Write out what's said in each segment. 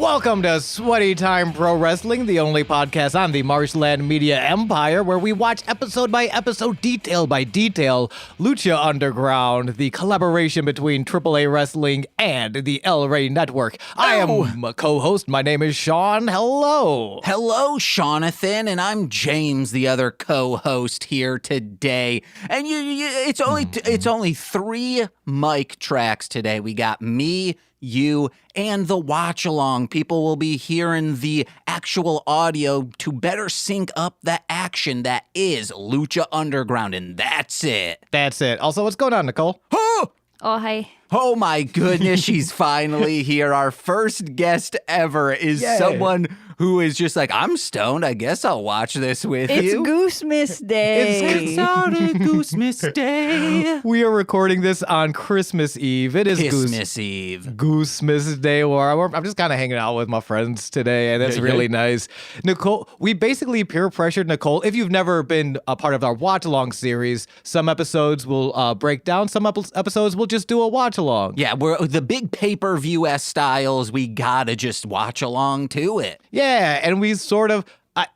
Welcome to Sweaty Time Pro Wrestling, the only podcast on the Marshland Media Empire where we watch episode by episode, detail by detail, Lucha Underground, the collaboration between AAA Wrestling and the El Rey Network. I am a co-host. My name is Sean. Hello. Hello, Jonathan, and I'm James, the other co-host here today. And it's only 3 mic tracks today. We got me, you, and the watch-along. People will be hearing the actual audio to better sync up the action that is Lucha Underground, and that's it. That's it. Also, what's going on, Nicole? Oh, hi. oh my goodness, she's finally here. Our first guest ever is someone who is just like, I'm stoned. I guess I'll watch this with It's you. Goosemas Day. It's already Goosemas Day. We are recording this on Christmas Eve. It is Christmas Eve. Goosemas Day, where I'm just kind of hanging out with my friends today, and it's really nice. Nicole, we basically peer pressured Nicole. If you've never been a part of our watch-along series, some episodes will break down, some episodes will just do a watch-along. Yeah, we're the big pay-per-view-esque styles. We gotta just watch along to it. Yeah, and we sort of,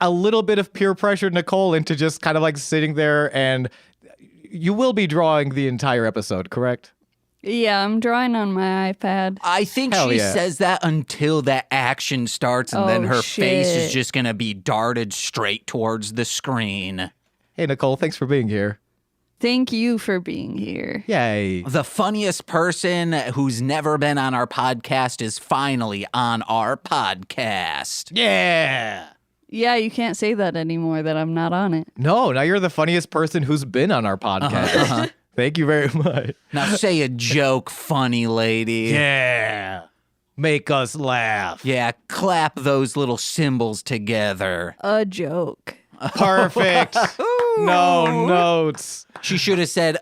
a little bit of peer pressured Nicole into just kind of like sitting there, and you will be drawing the entire episode, correct? Yeah, I'm drawing on my iPad. I think Hell she yeah. says that until that action starts, and then her face is just gonna be darted straight towards the screen. Hey, Nicole, thanks for being here. Thank you for being here. Yay. The funniest person who's never been on our podcast is finally on our podcast. Yeah. Yeah, you can't say that anymore that I'm not on it. No, now you're the funniest person who's been on our podcast. Thank you very much. Now say a joke, funny lady. Yeah. Make us laugh. Yeah, clap those little cymbals together. A joke. Perfect. No notes. She should have said,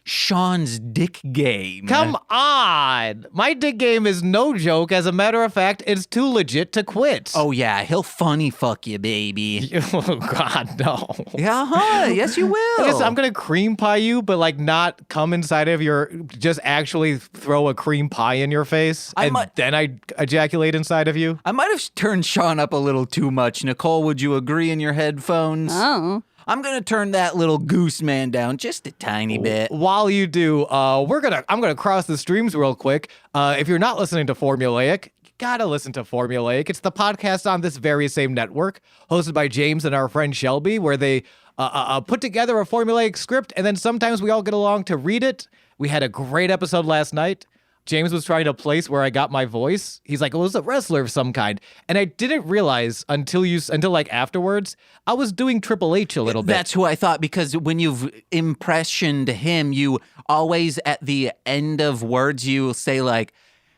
Sean's dick game. Come on. My dick game is no joke. As a matter of fact, it's too legit to quit. Oh, yeah, he'll funny fuck you, baby. Oh, God, no. Yeah, yes, you will. I'm going to cream pie you, but like not come inside of your, just actually throw a cream pie in your face then I ejaculate inside of you. I might have turned Sean up a little too much. Nicole, would you agree in your headphones? Oh. I'm going to turn that little goose man down just a tiny bit. While you do, I'm gonna cross the streams real quick. If you're not listening to Formulaic, you gotta listen to Formulaic. It's the podcast on this very same network, hosted by James and our friend Shelby, where they put together a formulaic script, and then sometimes we all get along to read it. We had a great episode last night. James was trying to place where I got my voice. He's like, well, it was a wrestler of some kind. And I didn't realize until like afterwards, I was doing Triple H a little bit. That's who I thought, because when you've impressioned him, you always at the end of words, you say like,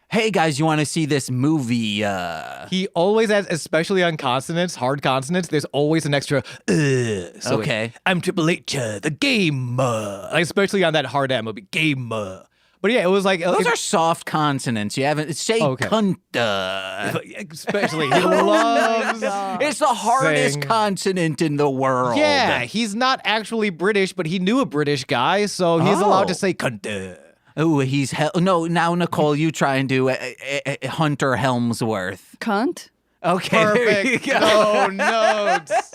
hey guys, you want to see this movie? He always has, especially on consonants, hard consonants, there's always an extra, So okay. I'm Triple H, the gamer. Especially on that hard M, it'll be gamer. But yeah, it was like... Those are soft consonants. You haven't... Say cunt. Especially, he loves... It's the hardest saying- consonant in the world. Yeah, he's not actually British, but he knew a British guy, so he's allowed to say cunt. Oh, he's... No, now, Nicole, you try and do Hunter Helmsworth. Cunt? Okay, there you Perfect. go. No notes.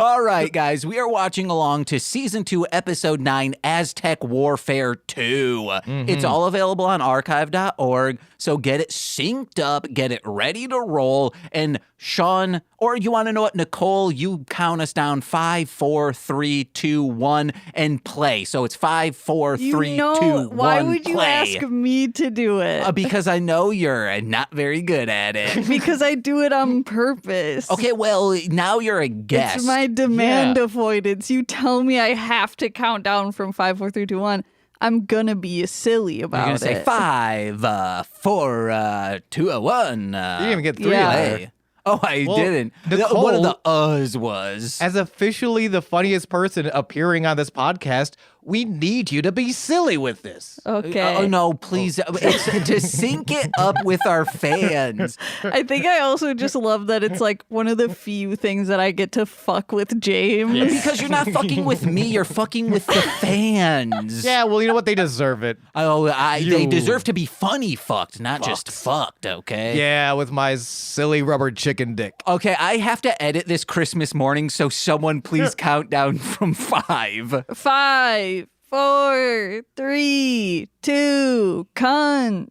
All right, guys, we are watching along to Season 2, Episode 9, Aztec Warfare 2. It's all available on archive.org, so get it synced up, get it ready to roll, and Sean, or you want to know what, Nicole, you count us down 5, 4, 3, 2, 1, and play. So it's 5, 4, 3, 2, 1, why would you play. ask me to do it? Because I know you're not very good at it. Because I do it on purpose. Okay, well, now you're a guest. It's my demand avoidance. You tell me I have to count down from 5, 4, 3, 2, 1. I'm gonna be silly about You're gonna say 5, 4, 2, 1. You didn't even get 3 Yeah. there. Oh, I didn't. Nicole, One of the was. As officially the funniest person appearing on this podcast, we need you to be silly with this. Okay. Oh no, please! It's to sync it up with our fans. I think I also just love that it's like one of the few things that I get to fuck with James. Because you're not fucking with me, you're fucking with the fans. Yeah, well, you know what? They deserve it. Oh, they You- deserve to be funny fucked, not just fucked. Okay. Yeah, with my silly rubber chicken dick. Okay, I have to edit this Christmas morning, so someone please count down from 5. 5, 4, 3, 2, cunt.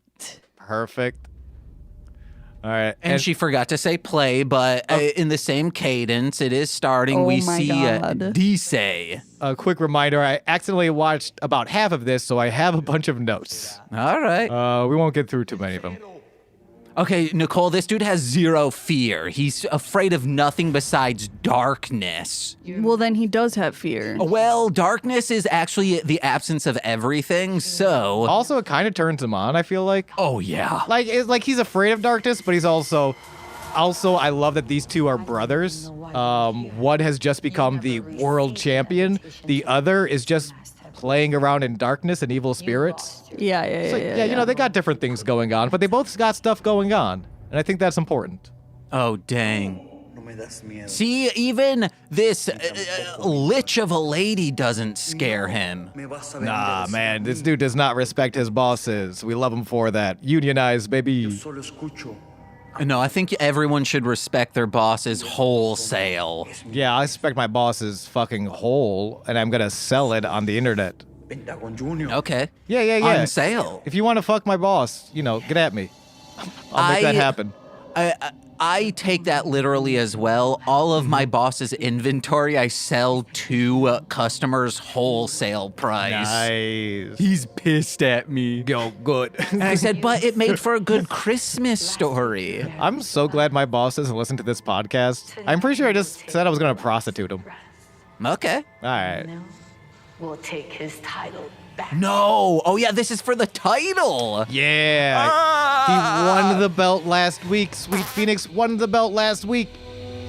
Perfect. All right. And she forgot to say play, but in the same cadence, it is starting. Oh We my see God. Dise. A quick reminder, I accidentally watched about half of this, so I have a bunch of notes. All right. We won't get through too many of them. Okay, Nicole, this dude has zero fear. He's afraid of nothing besides darkness. Well, then he does have fear. Well, darkness is actually the absence of everything, so... Also, it kind of turns him on, I feel like. Oh, yeah. Like, it's like he's afraid of darkness, but he's also, I love that these two are brothers. One has just become the world champion. The other is just playing around in darkness and evil spirits. Yeah. So, yeah, you know, they got different things going on, but they both got stuff going on. And I think that's important. Oh, dang. See, even this lich of a lady doesn't scare him. Nah, man, this dude does not respect his bosses. We love him for that. Unionize, baby. No, I think everyone should respect their bosses wholesale. Yeah, I expect my boss is fucking whole, and I'm gonna sell it on the internet. Okay. Yeah. On sale. If you want to fuck my boss, you know, get at me. I'll make that happen. I take that literally as well. All of my boss's inventory I sell to customers wholesale price. Nice. He's pissed at me. Go good. And I said, but it made for a good Christmas story. I'm so glad my boss doesn't listen to this podcast. I'm pretty sure I just said I was gonna prostitute him. Okay. All right. Will take his title back. No. Oh, yeah, this is for the title. Yeah. He won the belt last week. Sweet Phoenix won the belt last week.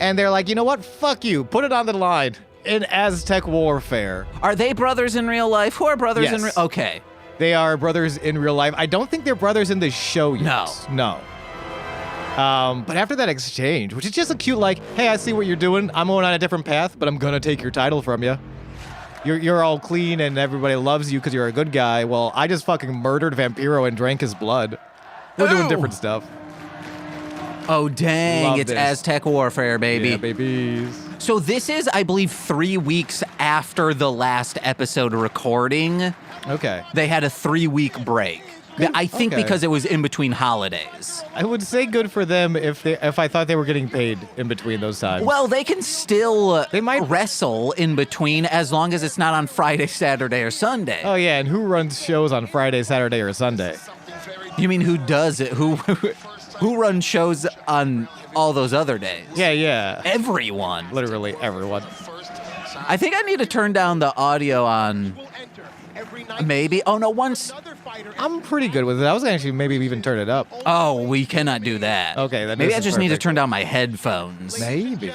And they're like, you know what? Fuck you. Put it on the line in Aztec Warfare. Are they brothers in real life? Who are brothers in Yes. real Okay. They are brothers in real life. I don't think they're brothers in the show yet. No. But after that exchange, which is just a cute, like, hey, I see what you're doing. I'm going on a different path, but I'm gonna take your title from you. You're all clean and everybody loves you because you're a good guy. Well, I just fucking murdered Vampiro and drank his blood. We're doing different stuff. Oh, dang. Love It's this. Aztec Warfare, baby. Yeah, babies. So this is, I believe, 3 weeks after the last episode recording. Okay. They had a 3-week break. I think Okay. because it was in between holidays. I would say good for them if I thought they were getting paid in between those times. Well, they can still They might- wrestle in between as long as it's not on Friday, Saturday, or Sunday. Oh yeah, and who runs shows on Friday, Saturday, or Sunday? You mean who does it? Who runs shows on all those other days? Yeah. Everyone. Literally everyone. I think I need to turn down the audio on maybe. Oh no, once. I'm pretty good with it. I was gonna actually maybe even turn it up. Oh, we cannot do that. Okay, then maybe this I is just need to perfect. turn down my headphones. Maybe.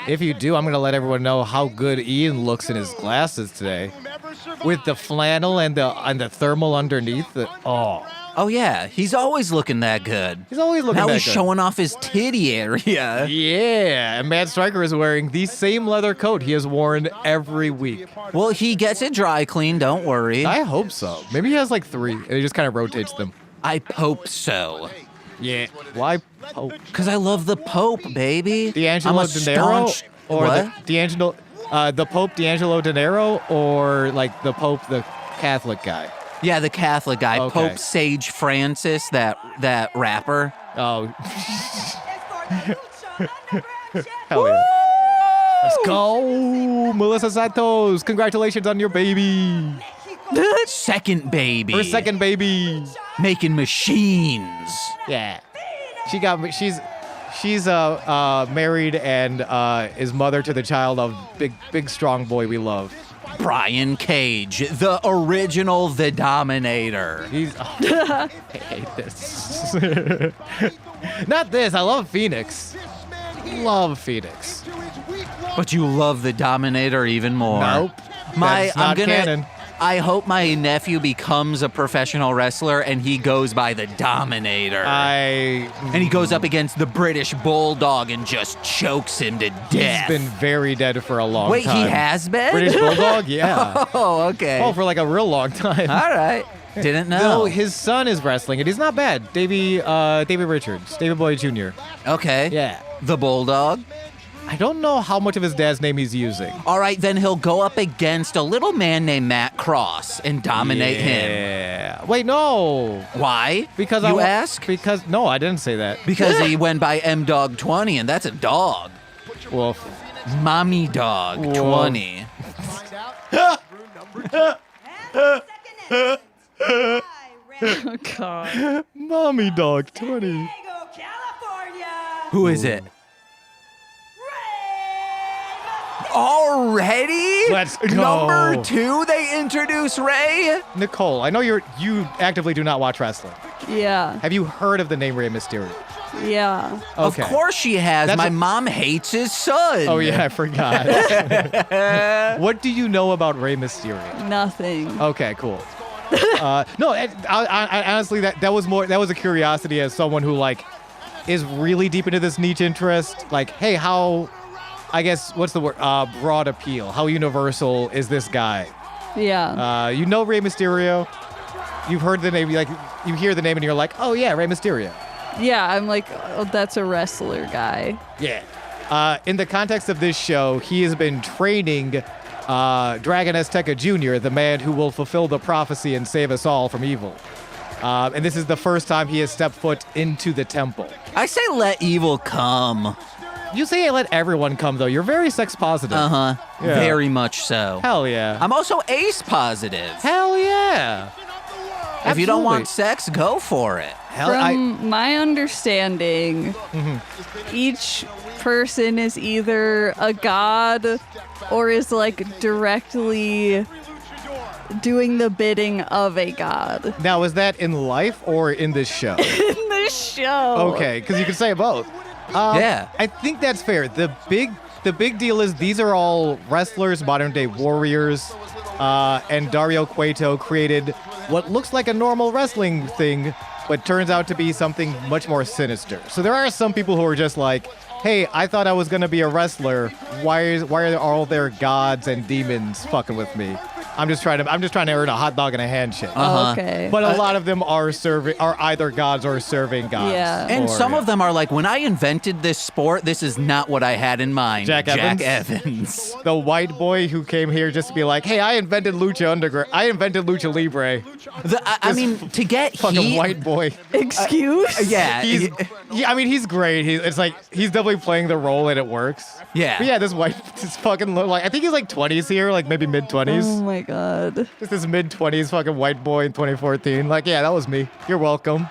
If you do, I'm gonna let everyone know how good Ian looks in his glasses today, with the flannel and the thermal underneath. Oh yeah, he's always looking that good. He's always looking Now that he's good. showing off his titty area. Yeah, and Matt Stryker is wearing the same leather coat he has worn every week. Well, he gets it dry clean. Don't worry. I hope so. Maybe he has like 3, and he just kind of rotates them. I hope so. Yeah. Why Pope? Cause I love the Pope, baby. D'Angelo I'm a De Niro, staunch- or what? the Pope D'Angelo De Niro, or like the Pope, the Catholic guy. Yeah, the Catholic guy, Okay. Pope Sage Francis, that rapper. Oh, hell yeah. Let's go, Melissa Santos. Congratulations on your baby. Second baby. Her second baby. Making machines. Yeah. She's married and is mother to the child of big strong boy we love. Brian Cage, the original The Dominator. He's I hate this. Not this. I love Phoenix. Love Phoenix. But you love The Dominator even more. Nope. My That's not canon. I hope my nephew becomes a professional wrestler and he goes by the Dominator. And he goes up against the British Bulldog and just chokes him to death. He's been very dead for a long Wait, time. he has been? British Bulldog? Yeah. Oh, okay. Oh, for like a real long time. All right. Didn't know. No, his son is wrestling, and he's not bad. David Richards, David Boy Jr. Okay. Yeah. The Bulldog? I don't know how much of his dad's name he's using. All right, then he'll go up against a little man named Matt Cross and dominate him. Yeah. Wait, no. Why? Because you ask? Because no, I didn't say that. Because he went by M-Dog20, and that's a dog. Well, Mommy Dog Whoa. 20. Oh, God. Mommy Dog 20. Who is it? Already? Let's go. Number 2, they introduce Ray? Nicole, I know you actively do not watch wrestling. Yeah. Have you heard of the name Rey Mysterio? Yeah. Okay. Of course she has. That's My a- mom hates his son. Oh yeah, I forgot. What do you know about Rey Mysterio? Nothing. Okay, cool. No, I honestly, that was a curiosity as someone who like is really deep into this niche interest. Like, hey, how? I guess what's the word? Broad appeal. How universal is this guy? Yeah. You know Rey Mysterio. You've heard the name. You hear the name and you're like, oh yeah, Rey Mysterio. Yeah, I'm like, oh, that's a wrestler guy. Yeah. In the context of this show, he has been training Dragon Azteca Jr., the man who will fulfill the prophecy and save us all from evil. And this is the first time he has stepped foot into the temple. I say let evil come. You say let everyone come, though. You're very sex positive. Uh-huh. Yeah. Very much so. Hell yeah. I'm also ace positive. Hell yeah. If you don't Absolutely. want sex, go for it. From my understanding, each person is either a god or is like directly doing the bidding of a god. Now, is that in life or in this show? In this show. Okay, because you can say both. Yeah. I think that's fair. The big deal is these are all wrestlers, modern day warriors, and Dario Cueto created what looks like a normal wrestling thing, but turns out to be something much more sinister. So there are some people who are just like, hey, I thought I was gonna be a wrestler. Why are all their gods and demons fucking with me? I'm just trying to earn a hot dog and a handshake. Oh, okay. But a lot of them are either gods or serving gods. Yeah. And Or- some of them are like, when I invented this sport, this is not what I had in mind. Jack Evans. The white boy who came here just to be like, hey, I invented Lucha Underground. I invented Lucha Libre. I mean, to get Fucking heat. white boy. Excuse? Yeah. He's great. It's like he's definitely playing the role and it works. Yeah. But yeah, this fucking like I think he's like 20s here, like maybe mid 20s. Oh my god. Just this mid 20s fucking white boy in 2014. Like, yeah, that was me. You're welcome.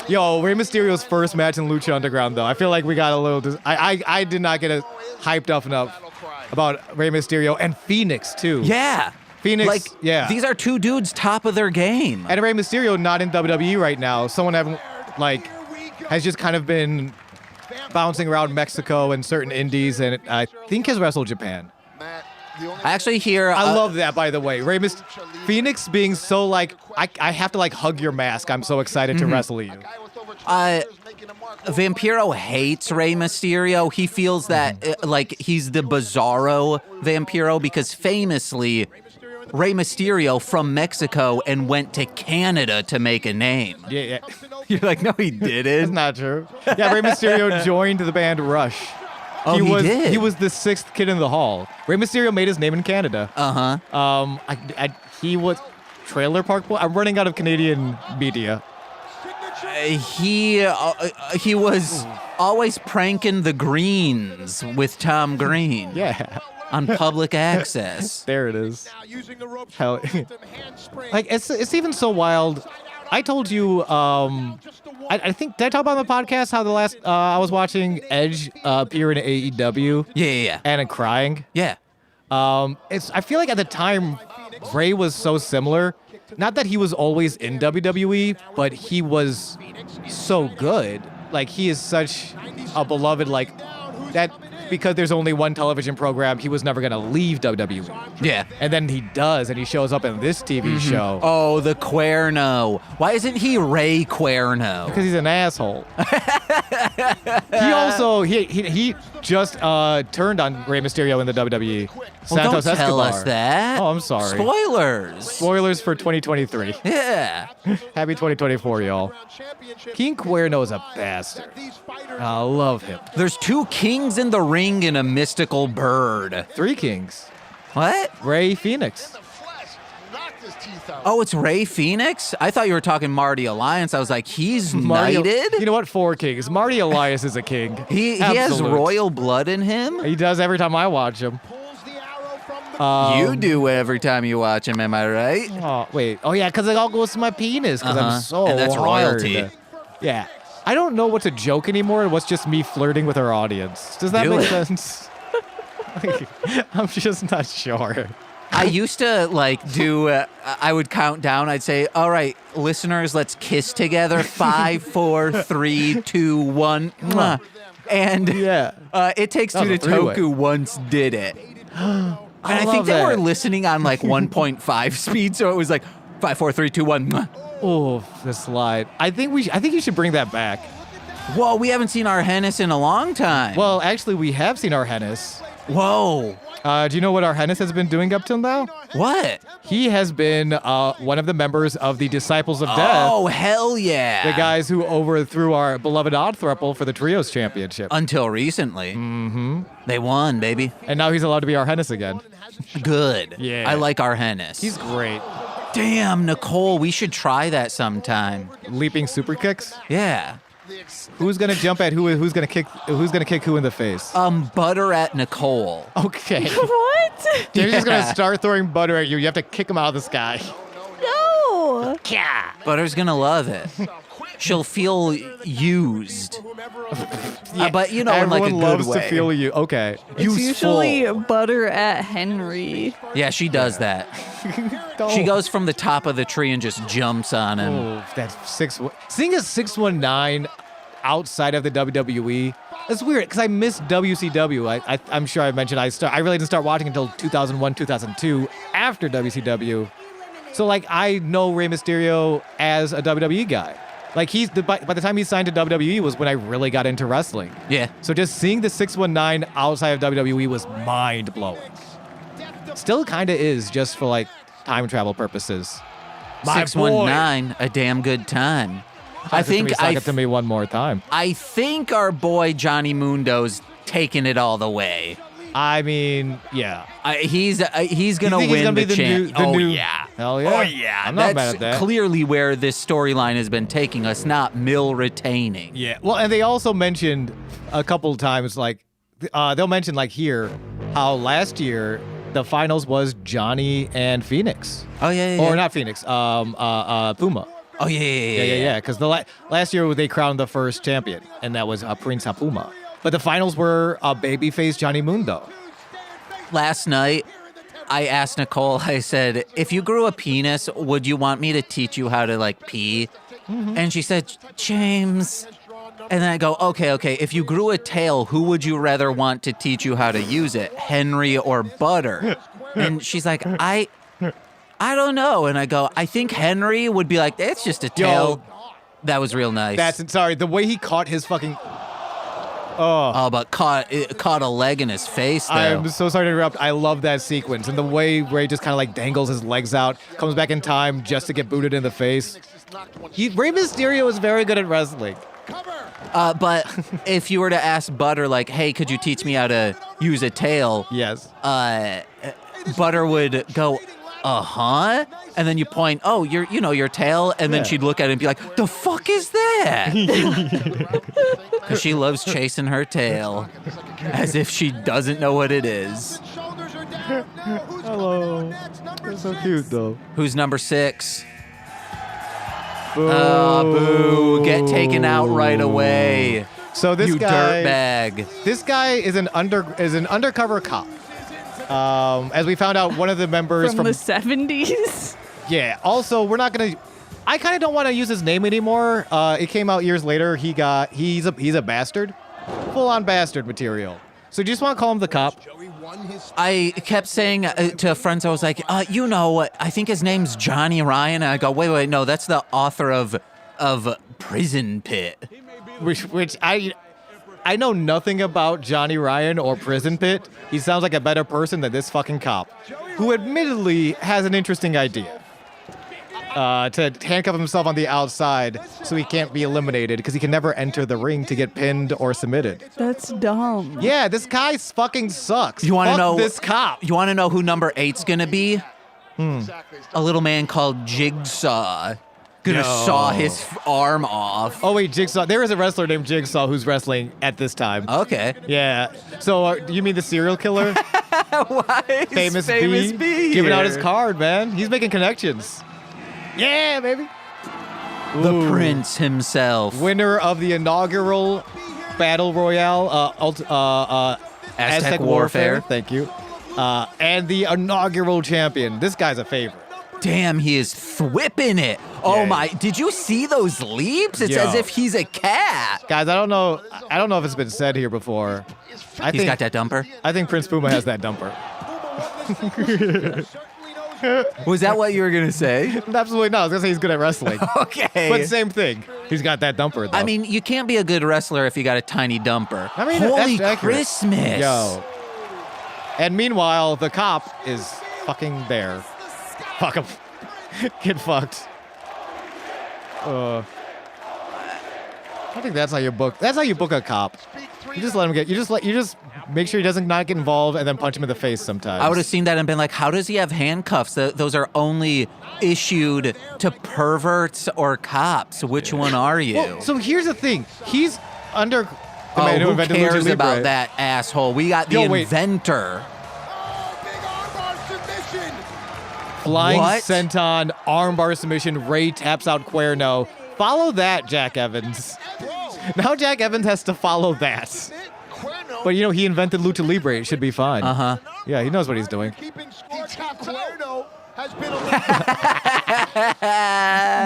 Yo, Rey Mysterio's first match in Lucha Underground, though. I feel like we got a little. I did not get hyped up enough about Rey Mysterio and Phoenix too. Yeah. Phoenix. Like, yeah. these are two dudes top of their game. And Rey Mysterio not in WWE right now. Someone has just kind of been bouncing around Mexico and certain indies, and I think has wrestled Japan. I actually hear. I love that, by the way. Phoenix being so like, I have to like hug your mask. I'm so excited to wrestle you. Vampiro hates Rey Mysterio. He feels that like he's the Bizarro Vampiro because famously Rey Mysterio from Mexico and went to Canada to make a name. Yeah. You're like, no, he It's didn't. not true. Yeah, Rey Mysterio joined the band Rush. Oh, he did? He was the 6th kid in the hall. Rey Mysterio made his name in Canada. He was Trailer Park Boy. I'm running out of Canadian media. He was always pranking the Greens with Tom Green Yeah, on public access. there it is. Hell, like it's even so wild. I told you, I think, did I talk about on the podcast how the last I was watching Edge appear in AEW Yeah. and crying. Yeah. I feel like at the time Ray was so similar. Not that he was always in WWE, but he was so good. Like he is such a beloved, like that because there's only one television program, he was never going to leave WWE. Yeah. And then he does, and he shows up in this TV show. Oh, the Cuerno. Why isn't he Ray Cuerno? Because he's an asshole. He also he just turned on Rey Mysterio in the WWE. Well, Santos don't tell Escobar. us that. Oh, I'm sorry. Spoilers. Spoilers for 2023. Yeah. Happy 2024, y'all. King Cuerno is a bastard. I love him. There's 2 kings in the ring and a mystical bird. 3 kings. What? Ray Phoenix. Oh, it's Ray Phoenix? I thought you were talking Marty Alliance. I was like, he's knighted? You know what? 4 kings. Marty Elias is a king. He has Absolute. royal blood in him? He does every time I watch him. You do every time you watch him, am I right? Oh, wait. Oh, yeah, because it all goes to my penis because I'm so And that's hard. royalty. Yeah. I don't know what's a joke anymore and what's just me flirting with our audience. Does that Do make it. sense? I'm just not sure. I used to do, I would count down. I'd say, all right, listeners, let's kiss together. 5, 4, 3, 2, 1. Mwah. And Yeah. It Takes That Two was to a three-way. Toku once did it. And I love think they that. were listening on 1.5 speed, so it was 5, 4, 3, 2, 1. Mwah. Oh, the slide. I think you should bring that back. Whoa, we haven't seen our Hennis in a long time. Well, actually, we have seen our Hennis. Whoa. Do you know what our Hennis has been doing up till now? What? He has been one of the members of the Disciples of Death, Oh, hell yeah. the guys who overthrew our beloved Odd Thruple for the Trios Championship. Until recently. Mm-hmm. They won, baby. And now he's allowed to be our Hennis again. Good. Yeah. I like our Hennis. He's great. Damn, Nicole, we should try that sometime. Leaping super kicks. Yeah. Who's gonna jump at who? Who's gonna kick who in the face? Butter at Nicole. Okay. What? James is gonna Yeah. start throwing butter at you. You have to kick him out of the sky. No. Butter's gonna love it. She'll feel used. But in Everyone like a good loves way. to feel you. Okay. It's Useful. usually butter at Henry. Yeah, she does that. Don't. She goes from the top of the tree and just jumps on him. Oh, that's seeing a 619 outside of the WWE. It's weird because I miss WCW. I'm sure I mentioned I really didn't start watching until 2001, 2002 after WCW. So I know Rey Mysterio as a WWE guy. By the time he signed to WWE was when I really got into wrestling. Yeah. So just seeing the 619 outside of WWE was mind blowing. Still kind of is just for time travel purposes. My 619, a damn good time. boy. Suck it to me one more time. I think our boy Johnny Mundo's taking it all the way. I mean, yeah. He's gonna You think win he's gonna be the champ. the Oh new- yeah. Hell yeah. Oh yeah. I'm not That's mad at that. clearly where this storyline has been taking us, not Mill retaining. Yeah. Well, and they also mentioned a couple times, they'll mention here how last year the finals was Johnny and Phoenix. Oh yeah. Or not Phoenix, Puma. Oh yeah. Yeah. Because last year they crowned the first champion, and that was Prince Hapuma. But the finals were babyface Johnny Mundo. Last night, I asked Nicole, I said, if you grew a penis, would you want me to teach you how to pee? Mm-hmm. And she said, James. And then I go, okay. If you grew a tail, who would you rather want to teach you how to use it, Henry or Butter? And she's like, I don't know. And I go, I think Henry would be like, it's just a tail. That was real nice. Sorry, the way he caught his fucking... Oh, but caught a leg in his face, though. I'm so sorry to interrupt. I love that sequence. And the way Ray just kind of dangles his legs out, comes back in time just to get booted in the face. Rey Mysterio is very good at wrestling. But if you were to ask Butter, hey, could you teach me how to use a tail? Yes. Butter would go, uh-huh. And then you point, oh, your tail. And then Yeah. she'd look at it and be like, the fuck is that? Because she loves chasing her tail as if she doesn't know what it is. Hello. They're so cute, though. Who's number 6? Boo. Boo. Get taken out right away. So this you guy... dirtbag. This guy is an undercover cop. As we found out, one of the members From the 70s? Yeah. Also, we're not gonna. I kind of don't want to use his name anymore. It came out years later. He's a bastard, full on bastard material. So do you just want to call him the cop? I kept saying to friends, I was like, I think his name's Johnny Ryan. And I go, wait, no, that's the author of Prison Pit. Which I know nothing about Johnny Ryan or Prison Pit. He sounds like a better person than this fucking cop, who admittedly has an interesting idea. To handcuff himself on the outside so he can't be eliminated because he can never enter the ring to get pinned or submitted. That's dumb. Yeah, this guy fucking sucks. You want to know this cop? You want to know who number 8's gonna be? A little man called Jigsaw. Gonna saw his arm off. Oh wait, Jigsaw. There is a wrestler named Jigsaw who's wrestling at this time. Okay. Yeah. So you mean the serial killer? Why? Famous B giving out here? his card, man. He's making connections. Yeah, baby. The Ooh. prince himself. Winner of the inaugural Battle Royale, Aztec Warfare. Thank you. And the inaugural champion. This guy's a favorite. Damn, he is whipping it. Oh Yeah. my, did you see those leaps? It's Yo. as if he's a cat. Guys, I don't know if it's been said here before. He's got that dumper. I think Prince Puma has that dumper. Was that what you were gonna say? Absolutely not. I was gonna say he's good at wrestling. Okay. But same thing. He's got that dumper though. I mean, you can't be a good wrestler if you got a tiny dumper. I mean, Holy that's accurate. Christmas. Yo. And meanwhile, the cop is fucking there. Fuck him. Get fucked. I think that's how you book. That's how you book a cop. You just let him get. You just make sure he doesn't not get involved, and then punch him in the face sometimes. I would have seen that and been like, how does he have handcuffs? Those are only issued to perverts or cops. Which one are you? Well, so here's the thing. He's under. The Oh, man who who invented cares Lucha about Libre. that asshole? We got the Yo, wait. inventor. Flying What? senton, armbar submission, Ray taps out Cuerno. Follow that, Jack Evans. Now Jack Evans has to follow that. But he invented Lucha Libre. It should be fine. Uh-huh. Yeah, he knows what he's doing.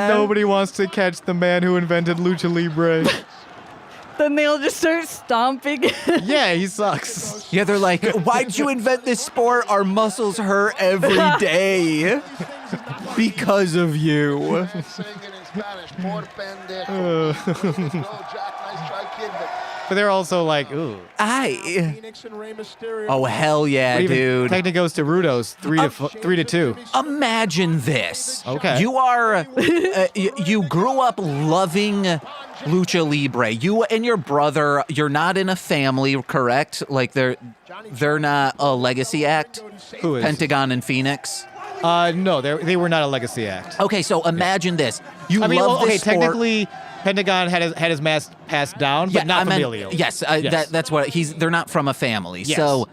Nobody wants to catch the man who invented Lucha Libre. Then they'll just start stomping. Yeah, he sucks. Yeah, they're like, why'd you invent this sport? Our muscles hurt every day because of you. But they're also like, ooh. Oh, hell yeah, But even dude. Technic goes to Rudos, 3-2. Imagine this. Okay. You are, you grew up loving Lucha Libre. You and your brother, you're not in a family, correct? Like they're not a legacy act? Who is? Pentagon and Phoenix? No, they were not a legacy act. Okay, so imagine this. You I mean, love okay, this sport. technically, Pentagon had his mask passed down, but not I meant- familial. Yes, Yes. that's what they're not from a family. Yes. So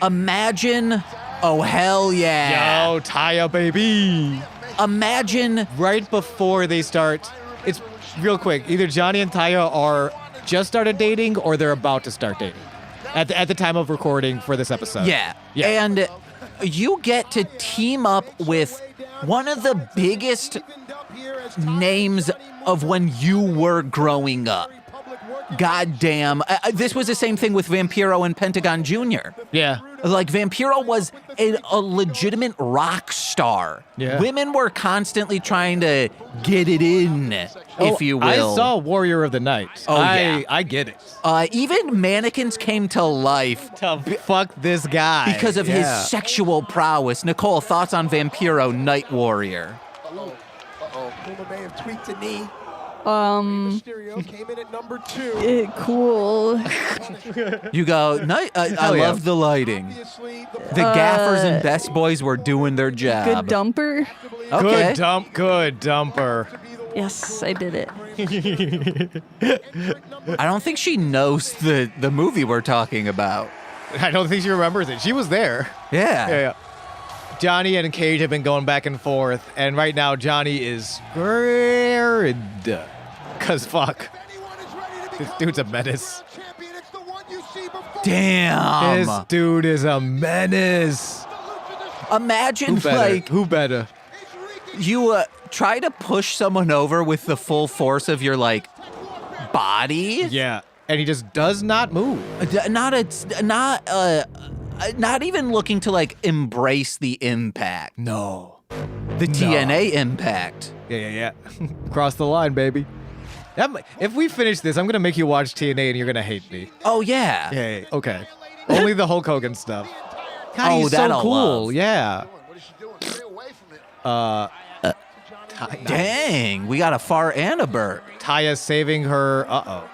imagine, oh hell yeah. Yo, Taya, baby. Imagine Right before they start, it's real quick. Either Johnny and Taya are just started dating or they're about to start dating at the time of recording for this episode. Yeah. Yeah. And you get to team up with one of the biggest names of when you were growing up. Goddamn. This was the same thing with Vampiro and Pentagon Jr. Yeah. Like, Vampiro was a legitimate rock star. Yeah. Women were constantly trying to get it in, if you will. I saw Warrior of the Night. Oh, yeah. I get it. Even mannequins came to life Fuck this guy. because of his sexual prowess. Nicole, thoughts on Vampiro Night Warrior? Puma may have tweaked a knee. Mysterio came in at number 2. Cool. You go, I yeah. love the lighting. Obviously, The gaffers and best boys were doing their job. Good dumper. Okay. Good dumper. Yes, I did it. I don't think she knows the movie we're talking about. I don't think she remembers it. She was there. Yeah. Johnny and Cage have been going back and forth, and right now Johnny is scared. Cause fuck. This dude's a menace. Damn. This dude is a menace. Imagine, like, Who better? you try to push someone over with the full force of your, like, body. Yeah. and he just does not move. Not even looking to like embrace the impact. No. The TNA impact. Yeah. Cross the line, baby. If we finish this, I'm gonna make you watch TNA and you're gonna hate me. Oh yeah. Yeah. Okay. Only the Hulk Hogan stuff. God, he's so that'll cool. love. Yeah. What is she doing? Stay away from it. Dang, we got a far and a Burt. Taya saving her. Uh-oh.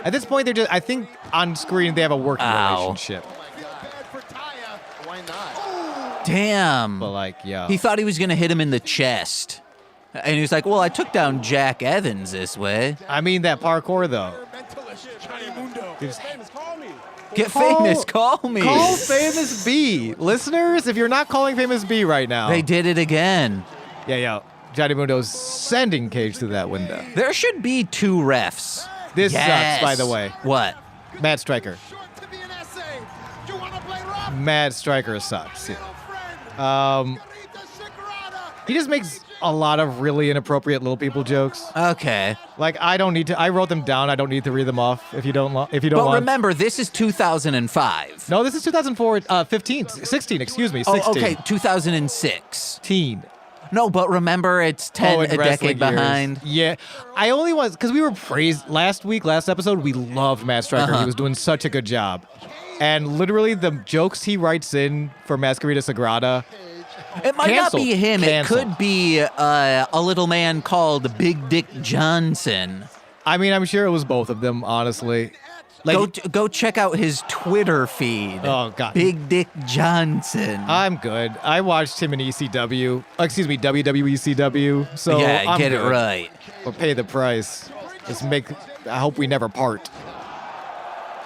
At this point, I think on screen they have a working relationship. Bad for Taya. Why not? Damn. But like, yeah. He thought he was gonna hit him in the chest. And he was like, well, I took down Jack Evans this way. I mean that parkour though. Get famous, call me. Call Famous B. Listeners, if you're not calling Famous B right now. They did it again. Yeah. Johnny Mundo's sending Cage through that window. There should be 2 refs. This Yes. sucks, by the way. What? Matt Stryker. Matt Stryker sucks. Yeah. He just makes a lot of really inappropriate little people jokes. Okay. Like I don't need to. I wrote them down. I don't need to read them off if you don't. If you don't But want. remember, this is 2005. No, this is 2004. 16. Excuse me. 16. Oh, okay, 2006. Teen. No, but remember, it's 10 in a wrestling decade years. behind. Yeah, I only was because we were praised last episode. We loved Matt Stryker. Uh-huh. He was doing such a good job, and literally the jokes he writes in for Masquerita Sagrada. It might Canceled. not be him. Canceled. It could be a little man called Big Dick Johnson. I mean, I'm sure it was both of them. Honestly, like Go check out his Twitter feed. Oh, God. Big Dick Johnson. I'm good. I watched him in ECW. Excuse me, WWECW. So yeah, I'm get good. it right. Or pay the price. I hope we never part.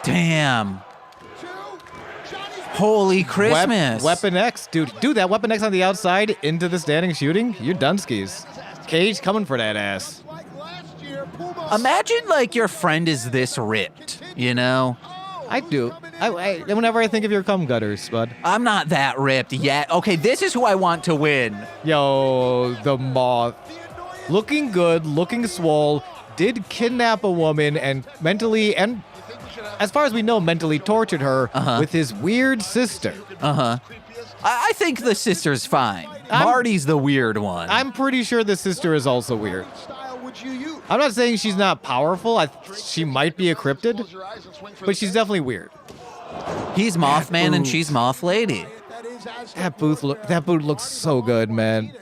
Damn. Holy Christmas. Weapon X, dude, that Weapon X on the outside into the standing shooting. You're Dunskies. Cage coming for that ass. Imagine like your friend is this ripped, you know? I do. I whenever I think of your cum gutters, bud. I'm not that ripped yet. Okay, this is who I want to win. Yo, the Moth. Looking good, looking swole, did kidnap a woman and mentally, and as far as we know, mentally tortured her with his weird sister. I think the sister's fine. Marty's the weird one. I'm pretty sure the sister is also weird. I'm not saying she's not powerful. She might be a cryptid, but she's definitely weird. He's Mothman and she's Moth Lady. That boot looks so good, man.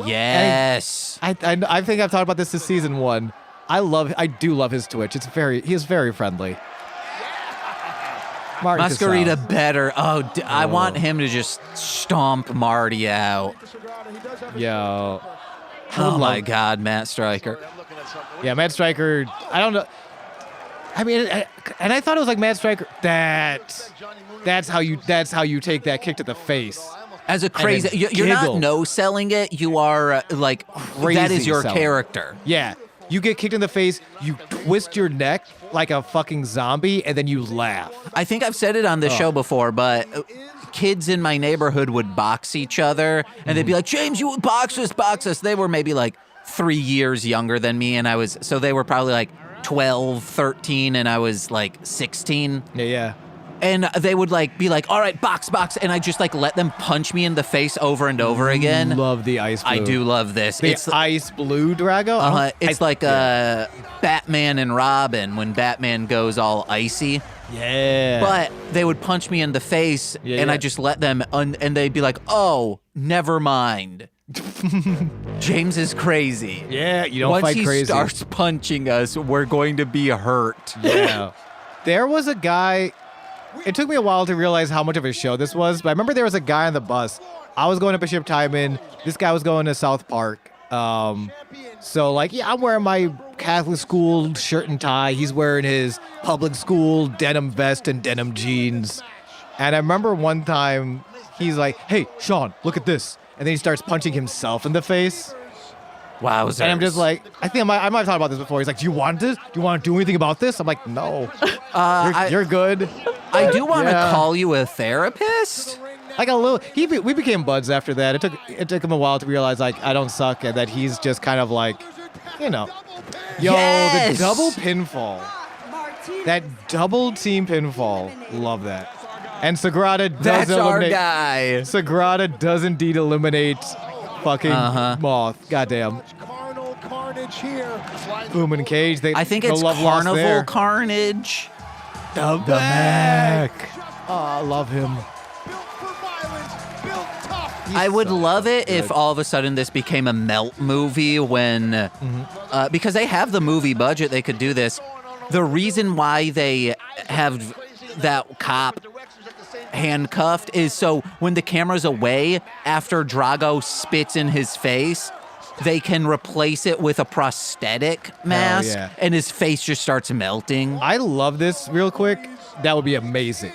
Yes. I think I've talked about this season 1. I do love his Twitch. He is very friendly. Marty Masquerita Casal. better. I want him to just stomp Marty out. Yo. Oh my God, Matt Stryker. Yeah, Matt Stryker. I don't know. I mean, and I thought it was like Matt Stryker. That's how you take that kick to the face. As a crazy, then you're not giggle. no-selling it. You are like that is Crazy your selling. character. Yeah. You get kicked in the face, you twist your neck like a fucking zombie, and then you laugh. I think I've said it on the show before, but kids in my neighborhood would box each other, and they'd be like, "James, you box us." They were maybe like 3 years younger than me, and so they were probably like 12, 13, and I was like 16. Yeah. And they would like be like, "All right, box," and I just like let them punch me in the face over and over again. Love the ice blue. I do love this. The It's ice blue Drago? it's like Batman and Robin when Batman goes all icy. Yeah. But they would punch me in the face, Yeah, and yeah. I just let them, and they'd be like, "Oh, never mind." James is crazy. Yeah, you don't Once fight he crazy. starts punching us, we're going to be hurt. Yeah. There was a guy. It took me a while to realize how much of a show this was, but I remember there was a guy on the bus. I was going to Bishop Timon. This guy was going to South Park. So like, yeah, I'm wearing my Catholic school shirt and tie. He's wearing his public school denim vest and denim jeans. And I remember one time he's like, "Hey, Sean, look at this." And then he starts punching himself in the face. Wowzers. And I'm just like, I think I might have talked about this before. He's like, "Do you want this? Do you want to do anything about this?" I'm like, "No, you're good." I do want to Yeah. call you a therapist. Like a little, we became buds after that. It took him a while to realize like I don't suck and that he's just kind of like, you know, yo, Yes! the double pinfall. That double team pinfall. Love that. And Sagrada does That's our eliminate. guy. Sagrada does indeed eliminate fucking Moth. Goddamn. Carnal carnage here. Boom and Cage. I think no it's love lost Carnival there. Carnage. The Mac. Oh, I love him. Built for violence. Built tough. I would love it if all of a sudden this became a melt movie when, because they have the movie budget, they could do this. The reason why they have that cop handcuffed is so when the camera's away, after Drago spits in his face, they can replace it with a prosthetic mask, yeah. and his face just starts melting. I love this real quick. That would be amazing.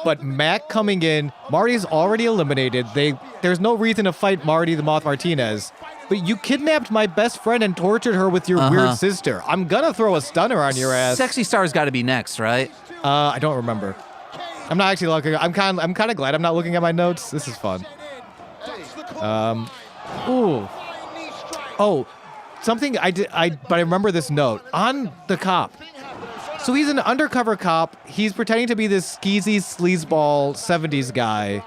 But Mac coming in, Marty's already eliminated. There's no reason to fight Marty the Moth Martinez. But you kidnapped my best friend and tortured her with your weird sister. I'm gonna throw a stunner on your ass. Sexy Star's got to be next, right? I don't remember. I'm not actually looking. I'm kind of glad I'm not looking at my notes. This is fun. Ooh. Oh, something but I remember this note on the cop. So he's an undercover cop. He's pretending to be this skeezy sleazeball 70s guy,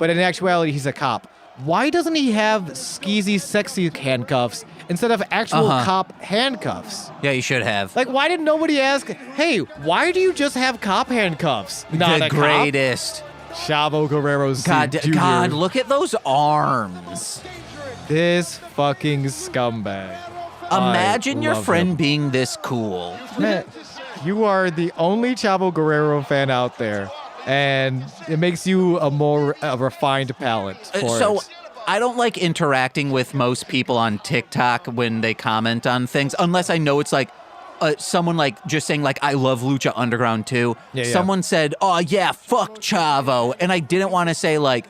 but in actuality, he's a cop. Why doesn't he have skeezy, sexy handcuffs instead of actual cop handcuffs? Yeah, you should have. Like, why did nobody ask, hey, why do you just have cop handcuffs? Not the a greatest. Cop? Chavo Guerrero Jr. God, look at those arms. This fucking scumbag. Imagine I your love friend him. being this cool. Man, you are the only Chavo Guerrero fan out there, and it makes you a more refined palate for So it. I don't like interacting with most people on TikTok when they comment on things, unless I know it's like someone like just saying like, I love Lucha Underground too. Yeah. Someone said, oh yeah, fuck Chavo. And I didn't want to say like,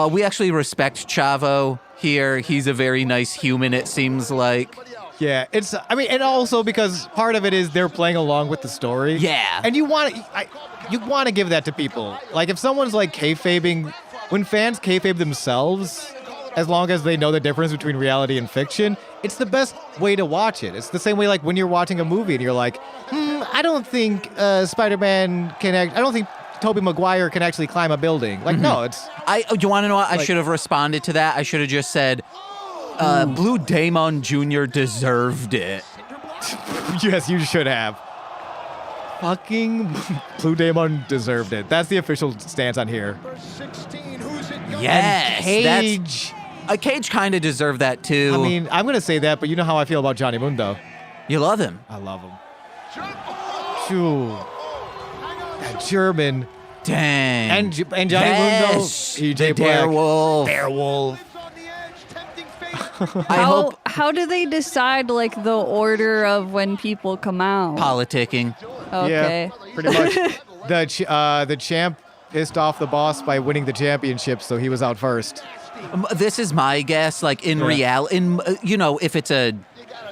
we actually respect Chavo here. He's a very nice human, it seems like. Yeah, and also because part of it is they're playing along with the story. Yeah. And you want to give that to people. Like if someone's like kayfabing, when fans kayfabe themselves, as long as they know the difference between reality and fiction, it's the best way to watch it. It's the same way like when you're watching a movie and you're like, I don't think Spider-Man I don't think Tobey Maguire can actually climb a building. Like, no, it's... Do you want to know what? I should have responded to that. I should have just said, Blue Damon Jr. deserved it. Yes, you should have. Fucking Blue Demon deserved it. That's the official stance on here. Yes. Cage. Cage kind of deserved that too. I mean, I'm going to say that, but you know how I feel about Johnny Mundo. You love him. I love him. Shoo. That German. Dang. And Johnny yes. Mundo. The EJ Black. Darewolf. Darewolf. I hope How do they decide like the order of when people come out? politicking. Okay. Yeah, pretty much. The champ pissed off the boss by winning the championship, so he was out first. This is my guess. Like in reality, if it's a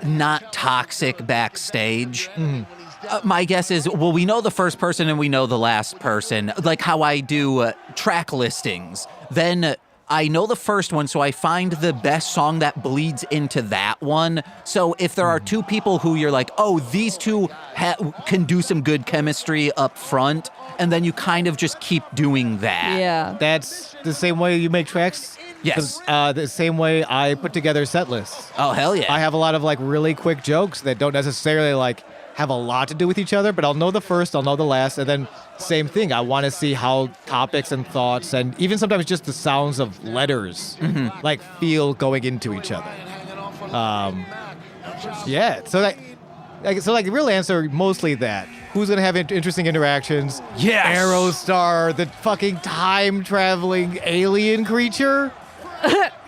not toxic backstage. My guess is, well, we know the first person and we know the last person. Like how I do track listings. Then I know the first one, so I find the best song that bleeds into that one. So if there are two people who you're like, oh, these two can do some good chemistry up front, and then you kind of just keep doing that. Yeah. That's the same way you make tracks? Yes. The same way I put together set lists. Oh, hell yeah. I have a lot of like really quick jokes that don't necessarily like have a lot to do with each other, but I'll know the first, I'll know the last, and then same thing. I want to see how topics and thoughts and even sometimes just the sounds of letters like feel going into each other. Yeah. So the real answer mostly that. Who's gonna have interesting interactions? Yes. Aerostar, the fucking time traveling alien creature,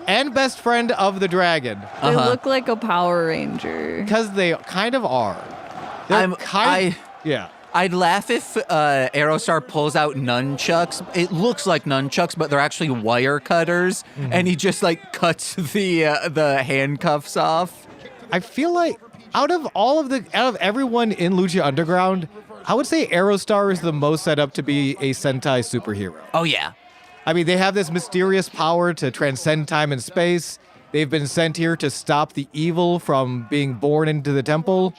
and best friend of the dragon. They look like a Power Ranger. Because they kind of are. Yeah. I'd laugh if Aerostar pulls out nunchucks. It looks like nunchucks, but they're actually wire cutters, and he just like cuts the handcuffs off. I feel like out of everyone in Lucha Underground, I would say Aerostar is the most set up to be a Sentai superhero. Oh yeah. I mean, they have this mysterious power to transcend time and space. They've been sent here to stop the evil from being born into the temple.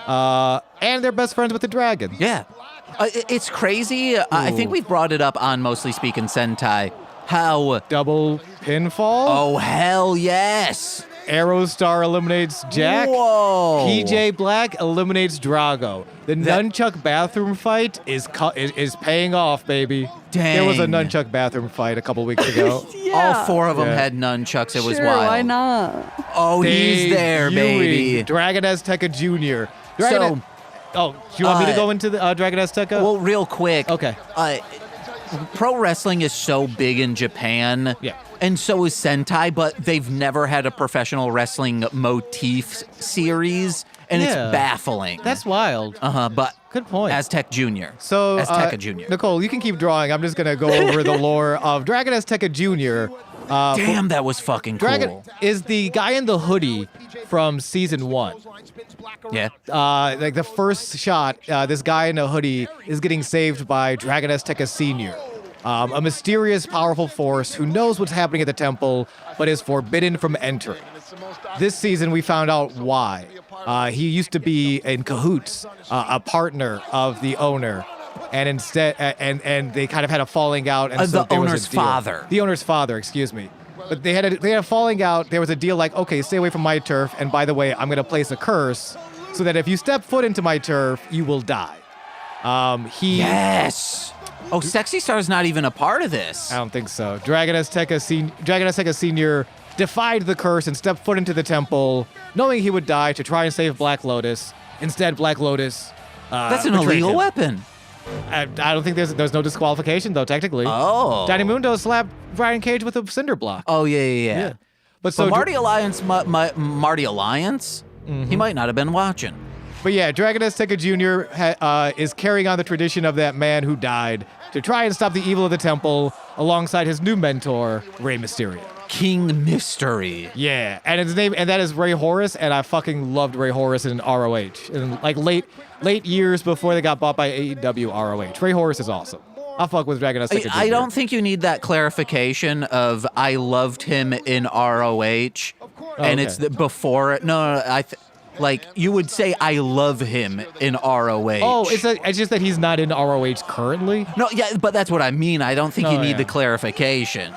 And they're best friends with the dragon. Yeah. It's crazy. I think we've brought it up on Mostly Speaking Sentai. How... Double pinfall. Oh, hell yes. Aerostar eliminates Jack. Whoa. PJ Black eliminates Drago. The nunchuck bathroom fight is paying off, baby. Dang. There was a nunchuck bathroom fight a couple weeks ago. Yeah. All four of them Yeah. had nunchucks. It was Sure, wild. why not? Oh, he's there, baby. Dragon Azteca Jr. So, do you want me to go into the Dragon Azteca? well, real quick. Okay. Pro wrestling is so big in Japan. Yeah. And so is Sentai, but they've never had a professional wrestling motif series, and it's Yeah. baffling. That's wild. But Good point. Aztec Jr. So, Azteca Jr. Nicole, you can keep drawing. I'm just going to go over the lore of Dragon Azteca Jr. Damn, that was fucking Dragon cool. is the guy in the hoodie from season 1. Yeah. Like the first shot, this guy in a hoodie is getting saved by Dragon Azteca Sr., a mysterious, powerful force who knows what's happening at the temple, but is forbidden from entering. This season, we found out why. He used to be in cahoots, a partner of the owner, and instead, and they kind of had a falling out. And so The there was a owner's deal. father. The owner's father, excuse me. But they had a falling out. There was a deal like, okay, stay away from my turf, and by the way, I'm going to place a curse so that if you step foot into my turf, you will die. Yes. Oh, Sexy Star's not even a part of this. I don't think so. Dragon Azteca Sr. defied the curse and stepped foot into the temple, knowing he would die to try and save Black Lotus. Instead, Black Lotus That's an betrayed illegal him. weapon. I don't think there's no disqualification, though, technically. Oh. Danny Mundo slapped Brian Cage with a cinder block. Oh, yeah. But So so Marty Alliance, Marty Alliance, he might not have been watching. But yeah, Dragon Azteca Jr. Is carrying on the tradition of that man who died to try and stop the evil of the temple alongside his new mentor, Rey Mysterio. King Mystery. Yeah, and that is Ray Horus, and I fucking loved Ray Horus in ROH. In like late years before they got bought by AEW ROH. Ray Horus is awesome. I'll fuck with Dragon Azteca Jr. I don't think you need that clarification of I loved him in ROH, and okay. it's before. No, like you would say I love him in ROH. Oh, it's just that he's not in ROH currently. No, yeah, but that's what I mean. I don't think you need the clarification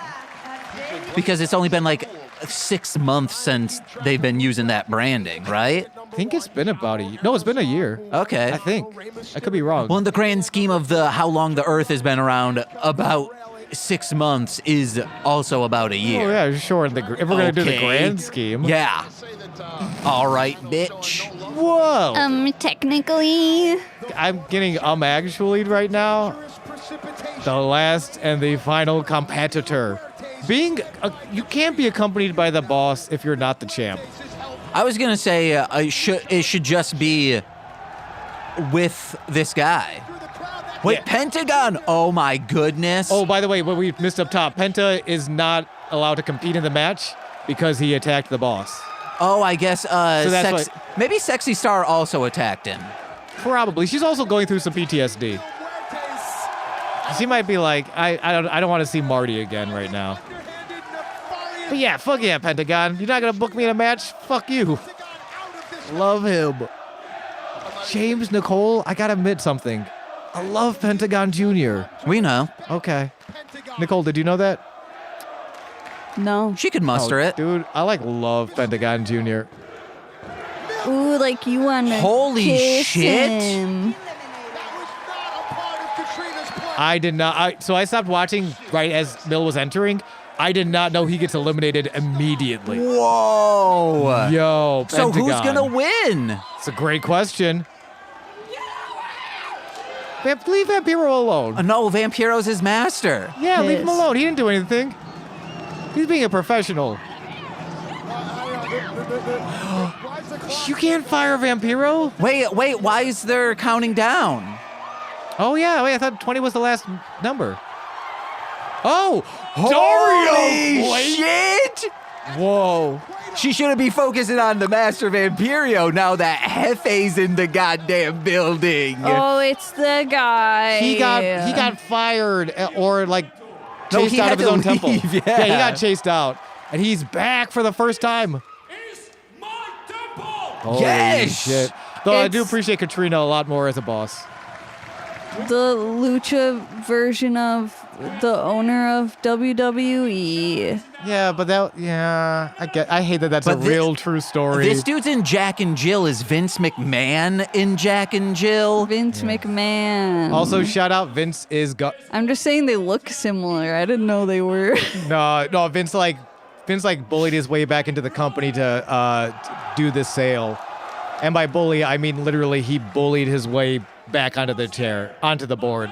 because it's only been like 6 months since they've been using that branding, right? I think it's been about it's been a year. Okay. I think. I could be wrong. Well, in the grand scheme of how long the Earth has been around, about 6 months is also about a year. Oh yeah, sure. If we're gonna do the grand scheme. Yeah. All right, bitch. Whoa. Technically. I'm getting actually right now. The last and the final competitor. You can't be accompanied by the boss if you're not the champ. I was gonna say it should just be with this guy. Wait, Yeah. Pentagon! Oh my goodness! Oh, by the way, what we missed up top, Penta is not allowed to compete in the match because he attacked the boss. Oh, I guess that's maybe Sexy Star also attacked him. Probably. She's also going through some PTSD. She might be like, I don't want to see Marty again right now. But yeah, fuck yeah, Pentagon. You're not gonna book me in a match? Fuck you. Love him. James, Nicole, I gotta admit something. I love Pentagon Jr. We know. Okay. Nicole, did you know that? No. She could muster it. Dude, I love Pentagon Jr. Ooh, like you want to Holy kiss shit. him. I did not. So I stopped watching right as Mill was entering. I did not know he gets eliminated immediately. Whoa! Yo, So Pentagon. who's gonna win? It's a great question. Leave Vampiro alone. No, Vampiro's his master. Yeah, leave him Yes. alone. He didn't do anything. He's being a professional. You can't fire Vampiro? Wait, why is there counting down? Oh, yeah. Wait, I thought 20 was the last number. Oh! Holy Dario! shit! Whoa. She shouldn't be focusing on the Master Vampirio now that Hefe's in the goddamn building. Oh, it's the guy. He got fired or like No, chased he out had of his to own temple. leave, He yeah. got chased out. And he's back for the first time. Holy Yes! shit. Though I do It's- appreciate Katrina a lot more as a boss. The Lucha version of the owner of WWE. Yeah, but I hate that that's But a real true story. This dude's in Jack and Jill. Is Vince McMahon in Jack and Jill? Vince McMahon. Also, shout out Vince is I'm just saying they look similar. I didn't know they were. no Vince bullied his way back into the company to do this sale, and by bully I mean literally he bullied his way back onto the board.